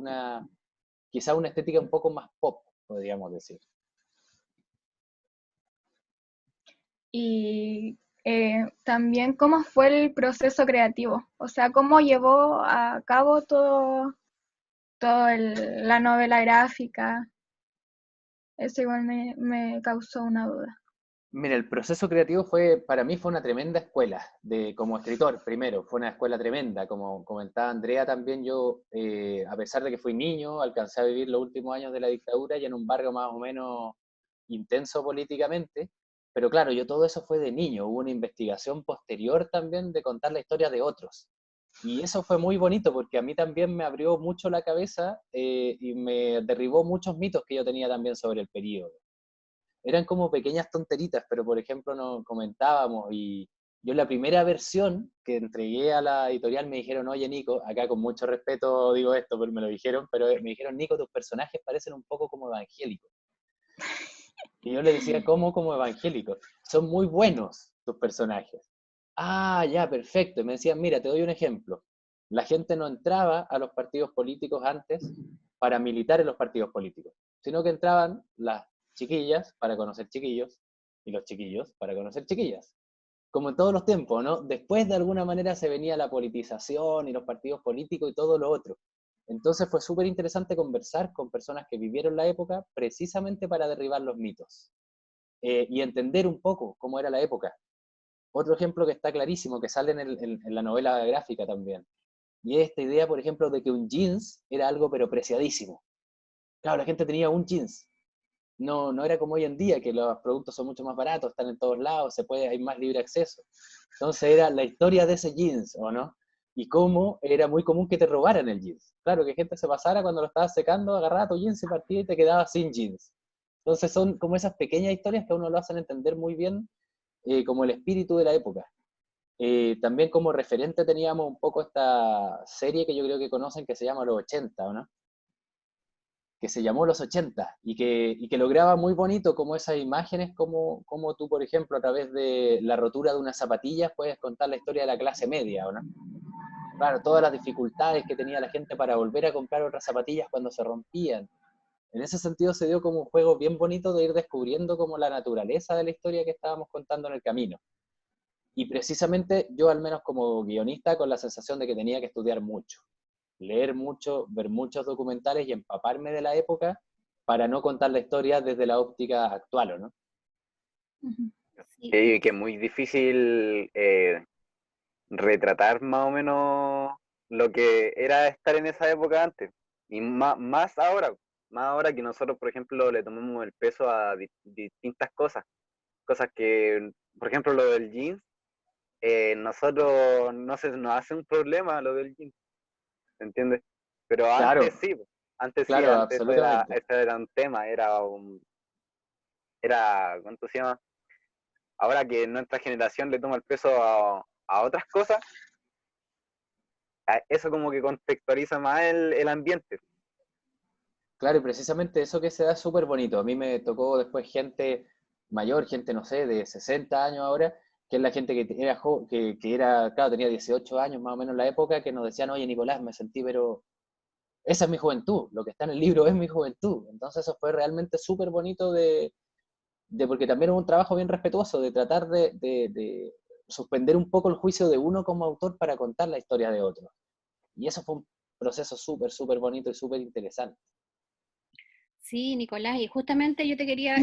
quizá una estética un poco más pop, podríamos decir. Y también cómo fue el proceso creativo, o sea, cómo llevó a cabo la novela gráfica. Eso igual me causó una duda. Mira, el proceso creativo para mí fue una tremenda escuela, como escritor primero, fue una escuela tremenda, como comentaba Andrea también, yo, a pesar de que fui niño, alcancé a vivir los últimos años de la dictadura y en un barrio más o menos intenso políticamente, pero claro, yo todo eso fue de niño, hubo una investigación posterior también de contar la historia de otros, y eso fue muy bonito porque a mí también me abrió mucho la cabeza y me derribó muchos mitos que yo tenía también sobre el periodo. Eran como pequeñas tonteritas, pero por ejemplo nos comentábamos y yo la primera versión que entregué a la editorial me dijeron, oye Nico, acá con mucho respeto digo esto, pero me lo dijeron, pero me dijeron, Nico, tus personajes parecen un poco como evangélicos. Y yo le decía, ¿cómo como evangélicos? Son muy buenos tus personajes. Ah, ya, perfecto. Y me decían, mira, te doy un ejemplo. La gente no entraba a los partidos políticos antes para militar en los partidos políticos, sino que entraban las chiquillas para conocer chiquillos y los chiquillos para conocer chiquillas. Como en todos los tiempos, ¿no? Después de alguna manera se venía la politización y los partidos políticos y todo lo otro. Entonces fue súper interesante conversar con personas que vivieron la época precisamente para derribar los mitos y entender un poco cómo era la época. Otro ejemplo que está clarísimo, que sale en la novela gráfica también, y es esta idea, por ejemplo, de que un jeans era algo pero preciadísimo. Claro, la gente tenía un jeans. No era como hoy en día, que los productos son mucho más baratos, están en todos lados, hay más libre acceso. Entonces era la historia de ese jeans, ¿o no? Y cómo era muy común que te robaran el jeans. Claro, que gente se pasara cuando lo estabas secando, agarraba tu jeans y partía y te quedabas sin jeans. Entonces son como esas pequeñas historias que a uno lo hacen entender muy bien como el espíritu de la época. También como referente teníamos un poco esta serie que yo creo que conocen que se llama Los 80, ¿o no? Que se llamó Los 80 y que lograba muy bonito como esas imágenes, como tú, por ejemplo, a través de la rotura de unas zapatillas puedes contar la historia de la clase media, ¿o no? Claro, todas las dificultades que tenía la gente para volver a comprar otras zapatillas cuando se rompían. En ese sentido se dio como un juego bien bonito de ir descubriendo como la naturaleza de la historia que estábamos contando en el camino. Y precisamente yo, al menos como guionista, con la sensación de que tenía que estudiar mucho, leer mucho, ver muchos documentales y empaparme de la época para no contar la historia desde la óptica actual, ¿o no? Sí. Que es muy difícil retratar más o menos lo que era estar en esa época antes. Y más ahora que nosotros, por ejemplo, le tomamos el peso a distintas cosas. Cosas que, por ejemplo, lo del jeans, nosotros no se nos hace un problema lo del jeans, ¿entiendes? Pero Claro, antes sí, claro, antes absolutamente. eso era un tema, era, ¿cuánto se llama? ahora que nuestra generación le toma el peso a otras cosas, eso como que contextualiza más el ambiente. Claro, y precisamente eso que se da es súper bonito. A mí me tocó después gente mayor, gente, no sé, de 60 años ahora, que es la gente que era, claro, tenía 18 años más o menos en la época, que nos decían, oye, Nicolás, me sentí, pero esa es mi juventud, lo que está en el libro es mi juventud. Entonces eso fue realmente súper bonito porque también hubo un trabajo bien respetuoso de tratar de suspender un poco el juicio de uno como autor para contar la historia de otro. Y eso fue un proceso súper, súper bonito y súper interesante. Sí, Nicolás, y justamente yo te quería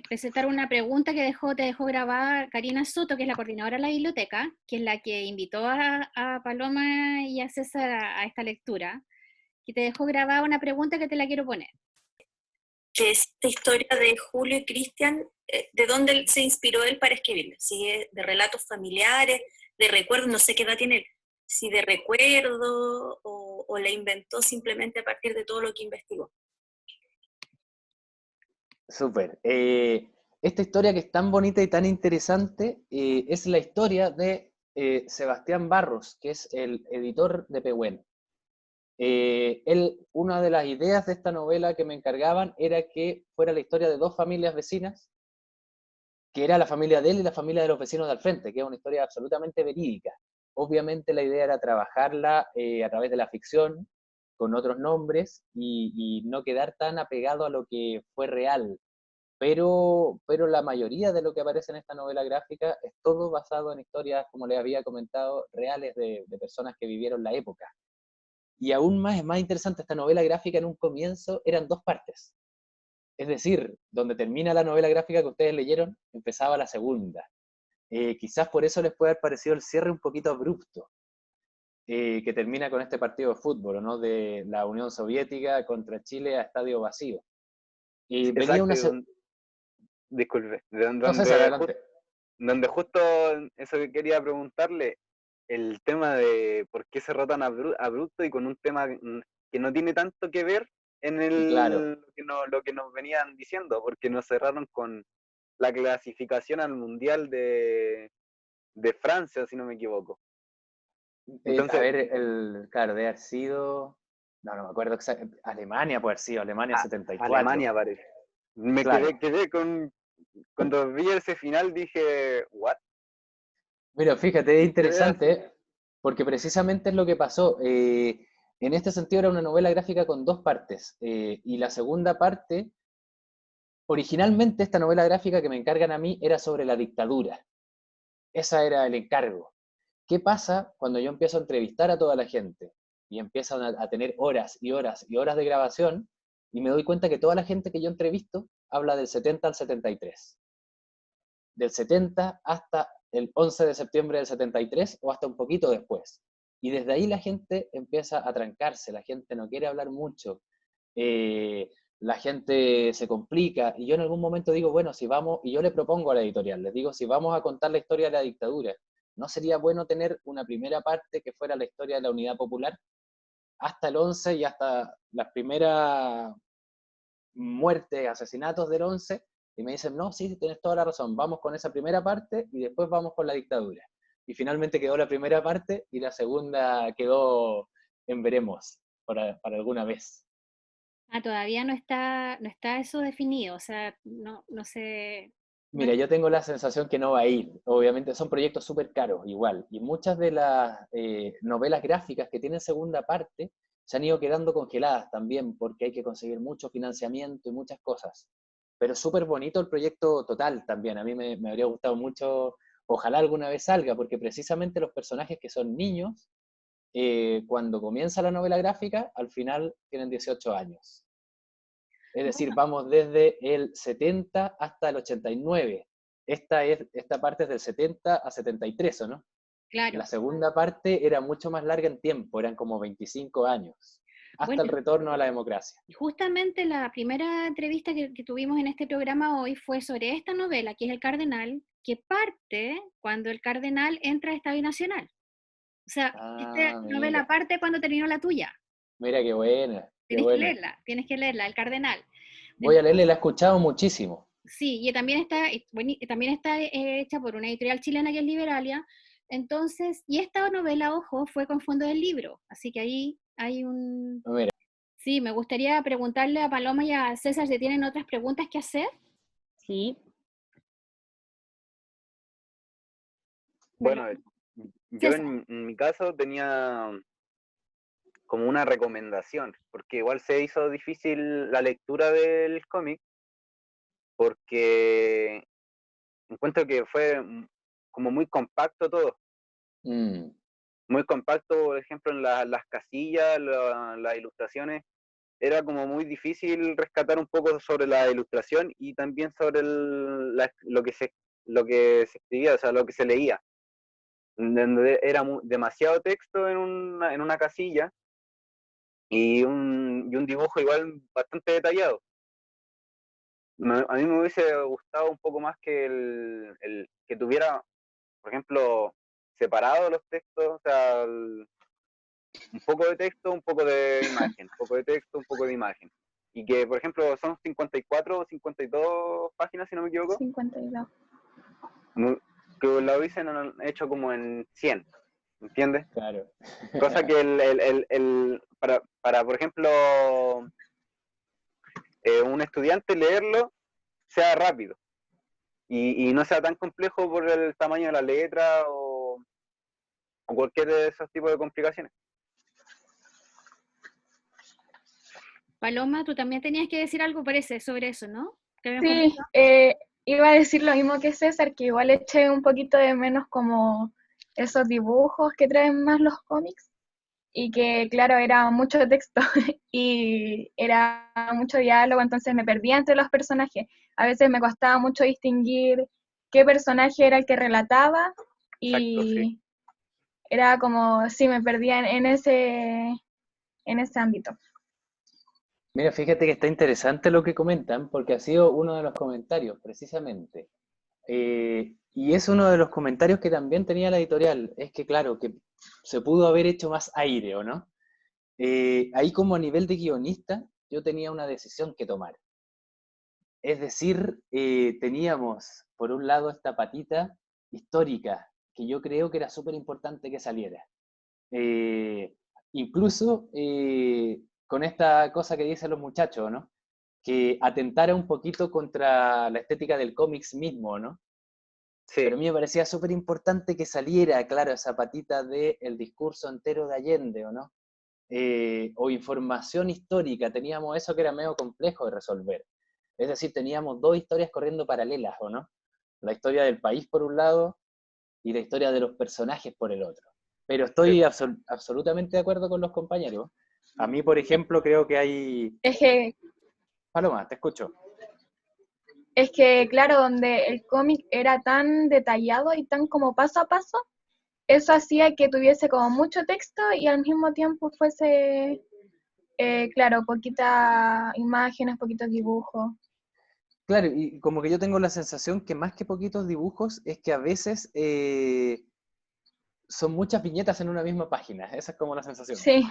presentar una pregunta que te dejó grabada Karina Soto, que es la coordinadora de la biblioteca, que es la que invitó a Paloma y a César a esta lectura, que te dejó grabada una pregunta que te la quiero poner. Que esta historia de Julio y Cristian, ¿de dónde se inspiró él para escribirla? Si es de relatos familiares, de recuerdos, no sé qué edad tiene él, si de recuerdo o la inventó simplemente a partir de todo lo que investigó. Súper. Esta historia que es tan bonita y tan interesante es la historia de Sebastián Barros, que es el editor de Pehuen. Una de las ideas de esta novela que me encargaban era que fuera la historia de dos familias vecinas, que era la familia de él y la familia de los vecinos de al frente, que es una historia absolutamente verídica. Obviamente la idea era trabajarla a través de la ficción, con otros nombres, y no quedar tan apegado a lo que fue real. Pero la mayoría de lo que aparece en esta novela gráfica es todo basado en historias, como les había comentado, reales de personas que vivieron la época. Y aún más, es más interesante, esta novela gráfica en un comienzo eran dos partes. Es decir, donde termina la novela gráfica que ustedes leyeron, empezaba la segunda. Quizás por eso les puede haber parecido el cierre un poquito abrupto, que termina con este partido de fútbol, ¿no? De la Unión Soviética contra Chile a estadio vacío. Y venía una... Disculpe, No, César, adelante. donde justo eso que quería preguntarle, el tema de por qué cerró tan abrupto y con un tema que no tiene tanto que ver en Claro. lo que nos venían diciendo, porque nos cerraron con la clasificación al Mundial de Francia, si no me equivoco. Entonces, A ver, claro, de haber sido... No me acuerdo exactamente. Alemania puede haber sido, Alemania 74. Alemania parece. Me Claro. quedé con... Cuando vi ese final dije, ¿what? Mira, fíjate, es interesante, porque precisamente es lo que pasó. En este sentido era una novela gráfica con dos partes, y la segunda parte, originalmente esta novela gráfica que me encargan a mí era sobre la dictadura. Ese era el encargo. ¿Qué pasa cuando yo empiezo a entrevistar a toda la gente y empiezan a tener horas y horas y horas de grabación y me doy cuenta que toda la gente que yo entrevisto habla del 70 al 73? Del 70 hasta el 11 de septiembre del 73 o hasta un poquito después. Y desde ahí la gente empieza a trancarse, la gente no quiere hablar mucho, la gente se complica, y yo en algún momento digo, bueno, si vamos, y yo le propongo a la editorial, les digo, si vamos a contar la historia de la dictadura, ¿no sería bueno tener una primera parte que fuera la historia de la Unidad Popular, hasta el 11 y hasta las primeras muertes, asesinatos del 11? Y me dicen, no, sí, tienes toda la razón, vamos con esa primera parte y después vamos con la dictadura. Y finalmente quedó la primera parte y la segunda quedó en veremos para alguna vez. Todavía no está eso definido, o sea, no sé. Mira, yo tengo la sensación que no va a ir. Obviamente son proyectos súper caros, igual. Y muchas de las novelas gráficas que tienen segunda parte se han ido quedando congeladas también porque hay que conseguir mucho financiamiento y muchas cosas. Pero súper bonito el proyecto total también. A mí me habría gustado mucho, ojalá alguna vez salga, porque precisamente los personajes que son niños, cuando comienza la novela gráfica, al final tienen 18 años. Es decir, vamos desde el 70 hasta el 89. Esta parte es del 70 a 73, ¿o no? Claro. La segunda parte era mucho más larga en tiempo, eran como 25 años, hasta el retorno a la democracia. Justamente la primera entrevista que tuvimos en este programa hoy fue sobre esta novela, que es El Cardenal, que parte cuando el Cardenal entra a Estadio Nacional. O sea, esta novela parte cuando terminó la tuya. Mira, qué buena. Tienes que leerla, El Cardenal. Voy a leerla, la he escuchado muchísimo. Sí, y también está hecha por una editorial chilena que es Liberalia. Entonces, y esta novela, ojo, fue con fondos del libro. Así que ahí hay un... Mira, Sí, me gustaría preguntarle a Paloma y a César si tienen otras preguntas que hacer. Sí, Bueno, yo César. en mi caso tenía como una recomendación, porque igual se hizo difícil la lectura del cómic, porque encuentro que fue como muy compacto todo, mm, muy compacto, por ejemplo, en las casillas, las ilustraciones, era como muy difícil rescatar un poco sobre la ilustración y también sobre lo que se escribía, o sea, lo que se leía. Donde era demasiado texto en una casilla y un dibujo igual bastante detallado. A mí me hubiese gustado un poco más que que tuviera, por ejemplo, separado los textos, o sea, un poco de texto, un poco de imagen, un poco de texto, un poco de imagen. Y que, por ejemplo, son 54 o 52 páginas, si no me equivoco, 52. que lo hubiesen hecho como en 100, ¿entiendes? claro. Cosa que para, por ejemplo, un estudiante leerlo sea rápido y no sea tan complejo por el tamaño de la letra o cualquier de esos tipos de complicaciones. Paloma, tú también tenías que decir algo, parece, sobre eso, ¿no? ¿Que habían Sí, conversado? iba a decir lo mismo que César, que igual eché un poquito de menos como esos dibujos que traen más los cómics y que claro, era mucho texto y era mucho diálogo, entonces me perdía entre los personajes. A veces me costaba mucho distinguir qué personaje era el que relataba Exacto, sí. y era como, sí, me perdía en ese ámbito. Mira, fíjate que está interesante lo que comentan, porque ha sido uno de los comentarios, precisamente. Y es uno de los comentarios que también tenía la editorial, es que claro, que se pudo haber hecho más aire, ¿o no? Ahí como a nivel de guionista, yo tenía una decisión que tomar. Es decir, teníamos por un lado esta patita histórica, que yo creo que era súper importante que saliera. Eh, Incluso con esta cosa que dicen los muchachos, ¿no? Que atentara un poquito contra la estética del cómics mismo, ¿no? Pero a Sí, mí me parecía súper importante que saliera, claro, esa patita del discurso entero de Allende, ¿o no? O información histórica, teníamos eso que era medio complejo de resolver. Es decir, teníamos dos historias corriendo paralelas, ¿o no? La historia del país por un lado y la historia de los personajes por el otro. Pero sí. estoy absolutamente de acuerdo con los compañeros. A mí, por ejemplo, creo que hay... Es que Paloma, te escucho. Es que, claro, donde el cómic era tan detallado y tan como paso a paso, eso hacía que tuviese como mucho texto y al mismo tiempo fuese, claro, poquitas imágenes, poquitos dibujos. Claro, y como que yo tengo la sensación que más que poquitos dibujos, es que a veces son muchas viñetas en una misma página. Esa es como la sensación. Sí,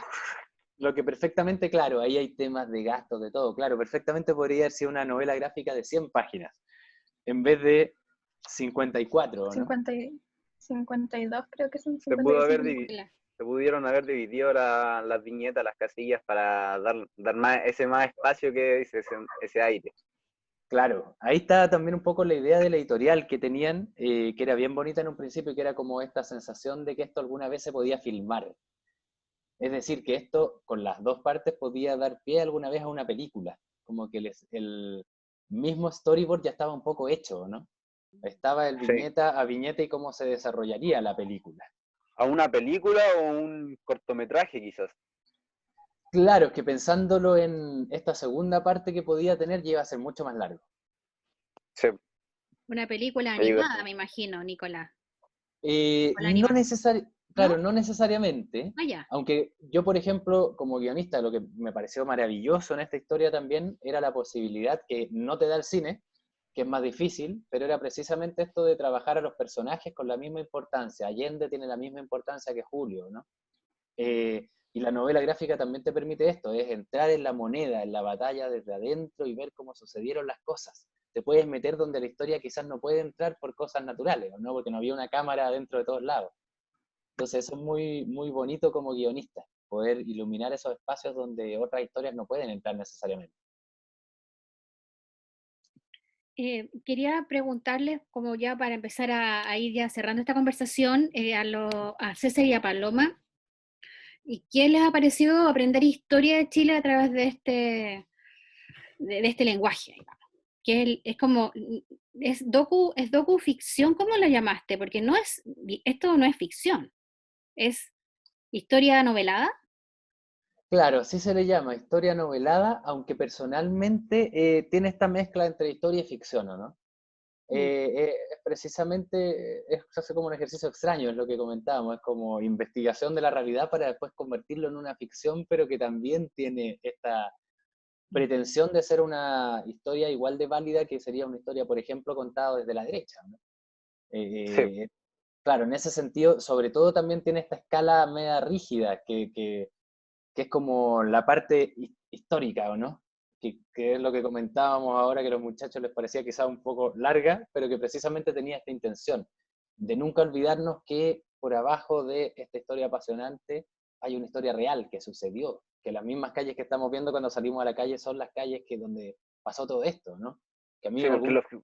Lo que perfectamente, claro, ahí hay temas de gastos, de todo. Claro, perfectamente podría haber sido una novela gráfica de 100 páginas, en vez de 54, ¿no? 50 52 creo que son Se pudo 55. se pudieron haber dividido las viñetas, las casillas para dar más, más espacio que dice ese aire. Claro, ahí está también un poco la idea de la editorial que tenían, que era bien bonita en un principio, que era como esta sensación de que esto alguna vez se podía filmar. Es decir, que esto con las dos partes podía dar pie alguna vez a una película, como que el mismo storyboard ya estaba un poco hecho, ¿no? Estaba el Sí. viñeta a viñeta y cómo se desarrollaría la película. A una película o un cortometraje quizás. Claro, es que pensándolo en esta segunda parte que podía tener, ya iba a ser mucho más largo. Sí, Una película me digo animada, eso. me imagino, Nicolás. Con la No claro, ¿No? no necesariamente, Ah, ya. aunque yo, por ejemplo, como guionista, lo que me pareció maravilloso en esta historia también era la posibilidad que no te da el cine, que es más difícil, pero era precisamente esto de trabajar a los personajes con la misma importancia. Allende tiene la misma importancia que Julio, ¿no? Y la novela gráfica también te permite esto, es entrar en la moneda, en la batalla desde adentro y ver cómo sucedieron las cosas. te puedes meter donde la historia quizás no puede entrar por cosas naturales, ¿no? Porque no había una cámara dentro de todos lados. Entonces eso es muy, muy bonito como guionista, poder iluminar esos espacios donde otras historias no pueden entrar necesariamente. Quería preguntarles, como ya para empezar a ir ya cerrando esta conversación, a César y a Paloma, ¿y qué les ha parecido aprender historia de Chile a través de este lenguaje, digamos? Que es como, es docu ficción, ¿cómo lo llamaste? Porque esto no es ficción, es historia novelada. Claro, sí se le llama historia novelada, aunque personalmente tiene esta mezcla entre historia y ficción, ¿o no? Es precisamente, es hace como un ejercicio extraño, es lo que comentábamos, es como investigación de la realidad para después convertirlo en una ficción, pero que también tiene esta pretensión de ser una historia igual de válida que sería una historia, por ejemplo, contada desde la derecha, ¿no? Sí, Claro, en ese sentido, sobre todo también tiene esta escala media rígida, que es como la parte histórica, ¿o no? Que es lo que comentábamos ahora, que a los muchachos les parecía quizá un poco larga, pero que precisamente tenía esta intención, de nunca olvidarnos que por abajo de esta historia apasionante hay una historia real que sucedió, que las mismas calles que estamos viendo cuando salimos a la calle son las calles donde pasó todo esto, ¿no? Que a mí sí, en porque algún...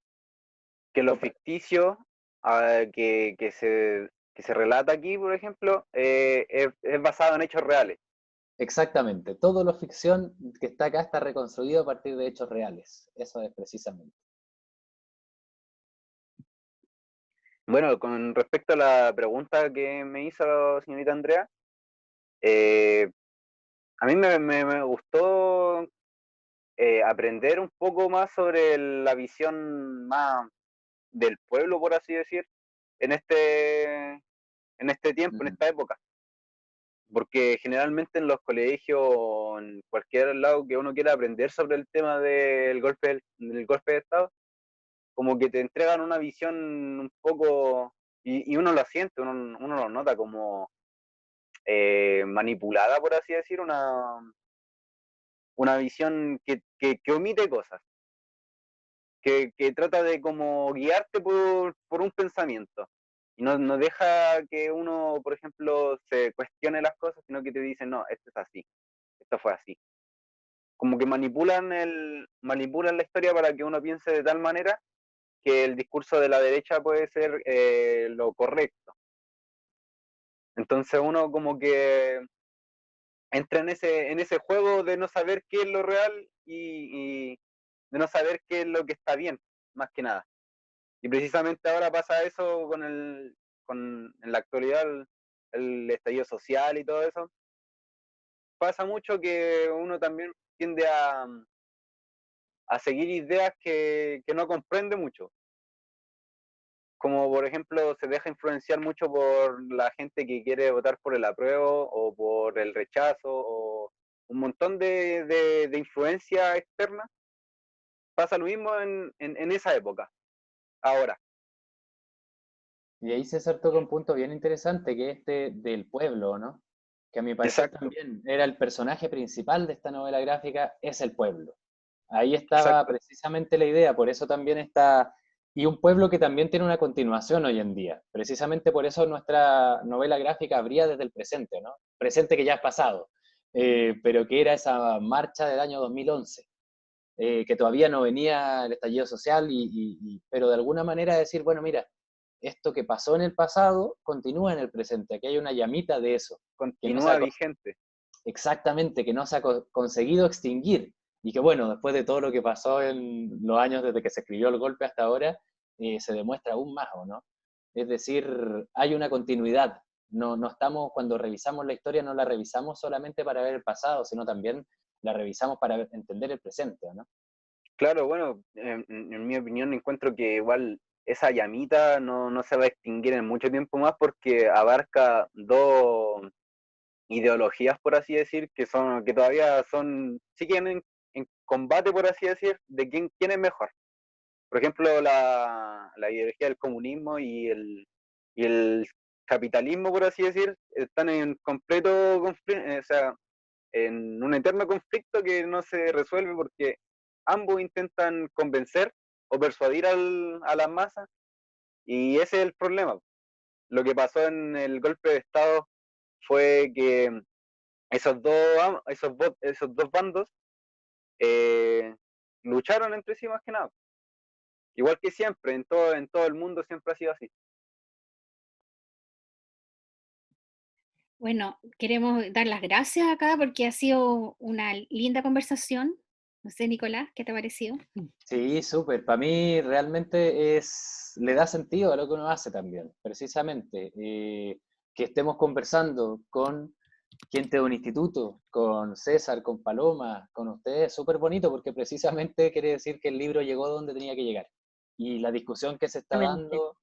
lo ficticio que se relata aquí, por ejemplo, es basado en hechos reales. Exactamente, todo lo ficción que está acá está reconstruido a partir de hechos reales, eso es precisamente. Bueno, con respecto a la pregunta que me hizo la señorita Andrea, eh, a mí me gustó aprender un poco más sobre la visión más del pueblo, por así decir, en este tiempo, en Mm. esta época. Porque generalmente en los colegios o en cualquier lado que uno quiera aprender sobre el tema del golpe de Estado, como que te entregan una visión un poco, y uno lo siente, uno lo nota como manipulada, por así decir, una visión que omite cosas, que trata de como guiarte por un pensamiento. Y no deja que uno, por ejemplo, se cuestione las cosas, sino que te dice, no, esto es así, esto fue así. Como que manipulan la historia para que uno piense de tal manera que el discurso de la derecha puede ser lo correcto. Entonces uno como que entra en ese juego de no saber qué es lo real y de no saber qué es lo que está bien, más que nada. Y precisamente ahora pasa eso en la actualidad, el estallido social y todo eso. Pasa mucho que uno también tiende a seguir ideas que no comprende mucho. Como por ejemplo se deja influenciar mucho por la gente que quiere votar por el apruebo o por el rechazo o un montón de influencia externa. Pasa lo mismo en esa época, ahora. Y ahí César toca un punto bien interesante, que es este del pueblo, ¿no? Que a mi parecer Exacto, también era el personaje principal de esta novela gráfica, es el pueblo. Ahí estaba exacto. precisamente la idea, por eso también está, y un pueblo que también tiene una continuación hoy en día. Precisamente por eso nuestra novela gráfica habría desde el presente, ¿no? Presente que ya es pasado, pero que era esa marcha del año 2011, que todavía no venía el estallido social, pero de alguna manera decir, bueno, mira, esto que pasó en el pasado continúa en el presente, que hay una llamita de eso, que no se Continúa ha, vigente. exactamente, que no se ha conseguido extinguir, y que bueno, después de todo lo que pasó en los años desde que se escribió el golpe hasta ahora, se demuestra aún más, ¿o no? Es decir, hay una continuidad, no estamos, cuando revisamos la historia, no la revisamos solamente para ver el pasado, sino también la revisamos para entender el presente, ¿no? Claro, bueno, en mi opinión encuentro que igual esa llamita no se va a extinguir en mucho tiempo más porque abarca dos ideologías, por así decir, que todavía siguen en combate, por así decir, de quién es mejor. Por ejemplo, la ideología del comunismo y el capitalismo, por así decir, están en completo conflicto, o sea, en un eterno conflicto que no se resuelve porque ambos intentan convencer o persuadir a las masas, y ese es el problema. Lo que pasó en el golpe de Estado fue que esos dos bandos lucharon entre sí más que nada. Igual que siempre, en todo el mundo siempre ha sido así. Bueno, queremos dar las gracias acá porque ha sido una linda conversación. No sé, Nicolás, ¿qué te ha parecido? Sí, súper. Para mí realmente le da sentido a lo que uno hace también, precisamente. Que estemos conversando con gente de un instituto, con César, con Paloma, con ustedes, súper bonito porque precisamente quiere decir que el libro llegó donde tenía que llegar. Y la discusión que se está dando...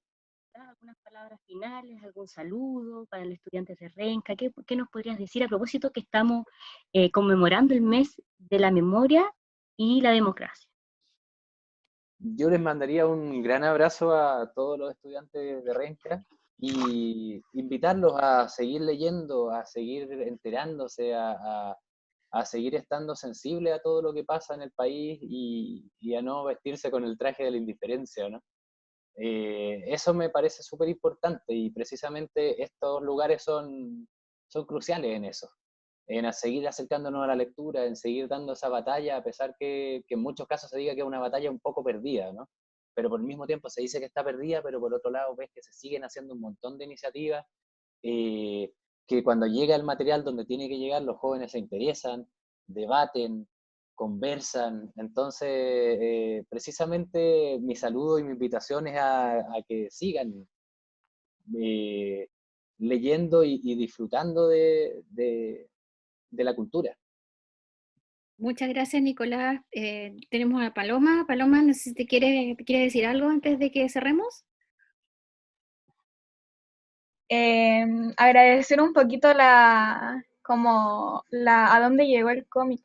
¿Algunas palabras finales, algún saludo para los estudiantes de Renca? ¿Qué nos podrías decir a propósito que estamos conmemorando el mes de la memoria y la democracia? Yo les mandaría un gran abrazo a todos los estudiantes de Renca y invitarlos a seguir leyendo, a seguir enterándose, a seguir estando sensibles a todo lo que pasa en el país y a no vestirse con el traje de la indiferencia, ¿no? Eso me parece súper importante y precisamente estos lugares son cruciales en eso, en seguir acercándonos a la lectura, en seguir dando esa batalla, a pesar que en muchos casos se diga que es una batalla un poco perdida, ¿no? Pero por el mismo tiempo se dice que está perdida, pero por otro lado ves que se siguen haciendo un montón de iniciativas, que cuando llega el material donde tiene que llegar, los jóvenes se interesan, debaten, conversan. Entonces, precisamente mi saludo y mi invitación es a que sigan eh, leyendo y disfrutando de la cultura. Muchas gracias, Nicolás. Tenemos a Paloma. Paloma, no sé si te quiere decir algo antes de que cerremos. Agradecer un poquito a dónde llegó el cómic,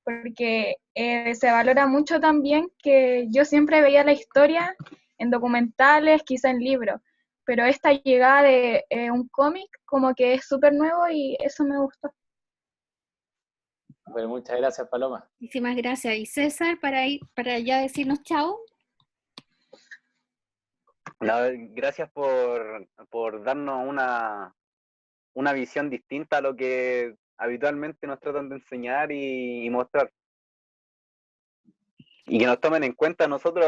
porque se valora mucho también que yo siempre veía la historia en documentales, quizá en libros, pero esta llegada de un cómic como que es súper nuevo y eso me gustó. Bueno, muchas gracias, Paloma. Muchísimas gracias. Y César, para ya decirnos chao. Gracias por darnos una visión distinta a lo que habitualmente nos tratan de enseñar y mostrar. Y que nos tomen en cuenta nosotros,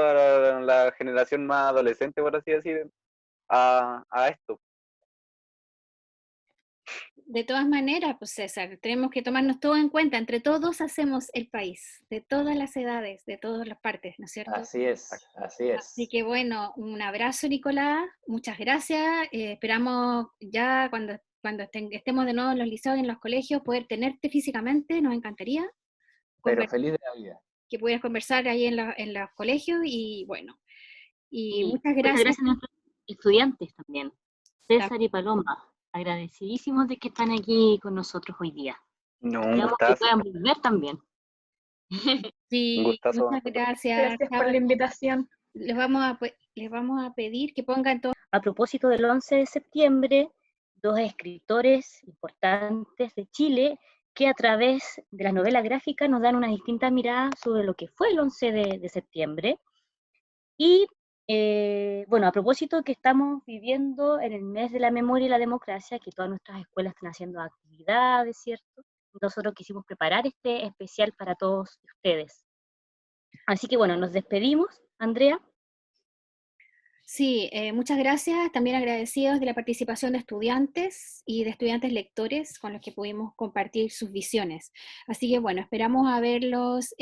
la generación más adolescente, por así decir, a esto. De todas maneras, pues César, tenemos que tomarnos todo en cuenta. Entre todos hacemos el país, de todas las edades, de todas las partes, ¿no es cierto? Así es, así es. Así que bueno, un abrazo, Nicolás. Muchas gracias. Esperamos ya cuando estemos de nuevo en los liceos y en los colegios poder tenerte físicamente. Nos encantaría. Pero feliz de la vida. Que pudieras conversar ahí en los colegios y bueno. Y muchas gracias a nuestros estudiantes también, César y Paloma. Agradecidísimos de que están aquí con nosotros hoy día. No, esperamos que puedan volver también. Sí, muchas gracias. Gracias por la invitación. Les vamos a pedir que pongan todo. A propósito del 11 de septiembre, dos escritores importantes de Chile que a través de las novelas gráficas nos dan una distinta mirada sobre lo que fue el 11 de septiembre. Y bueno, a propósito que estamos viviendo en el mes de la memoria y la democracia, que todas nuestras escuelas están haciendo actividades, ¿cierto? Nosotros quisimos preparar este especial para todos ustedes. Así que bueno, nos despedimos. Andrea. Sí, muchas gracias. También agradecidos de la participación de estudiantes y de estudiantes lectores con los que pudimos compartir sus visiones. Así que bueno, esperamos haberlos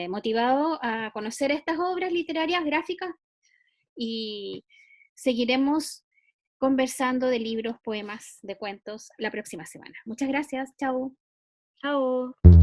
motivado a conocer estas obras literarias, gráficas, y seguiremos conversando de libros, poemas, de cuentos la próxima semana. Muchas gracias. Chao. Chao.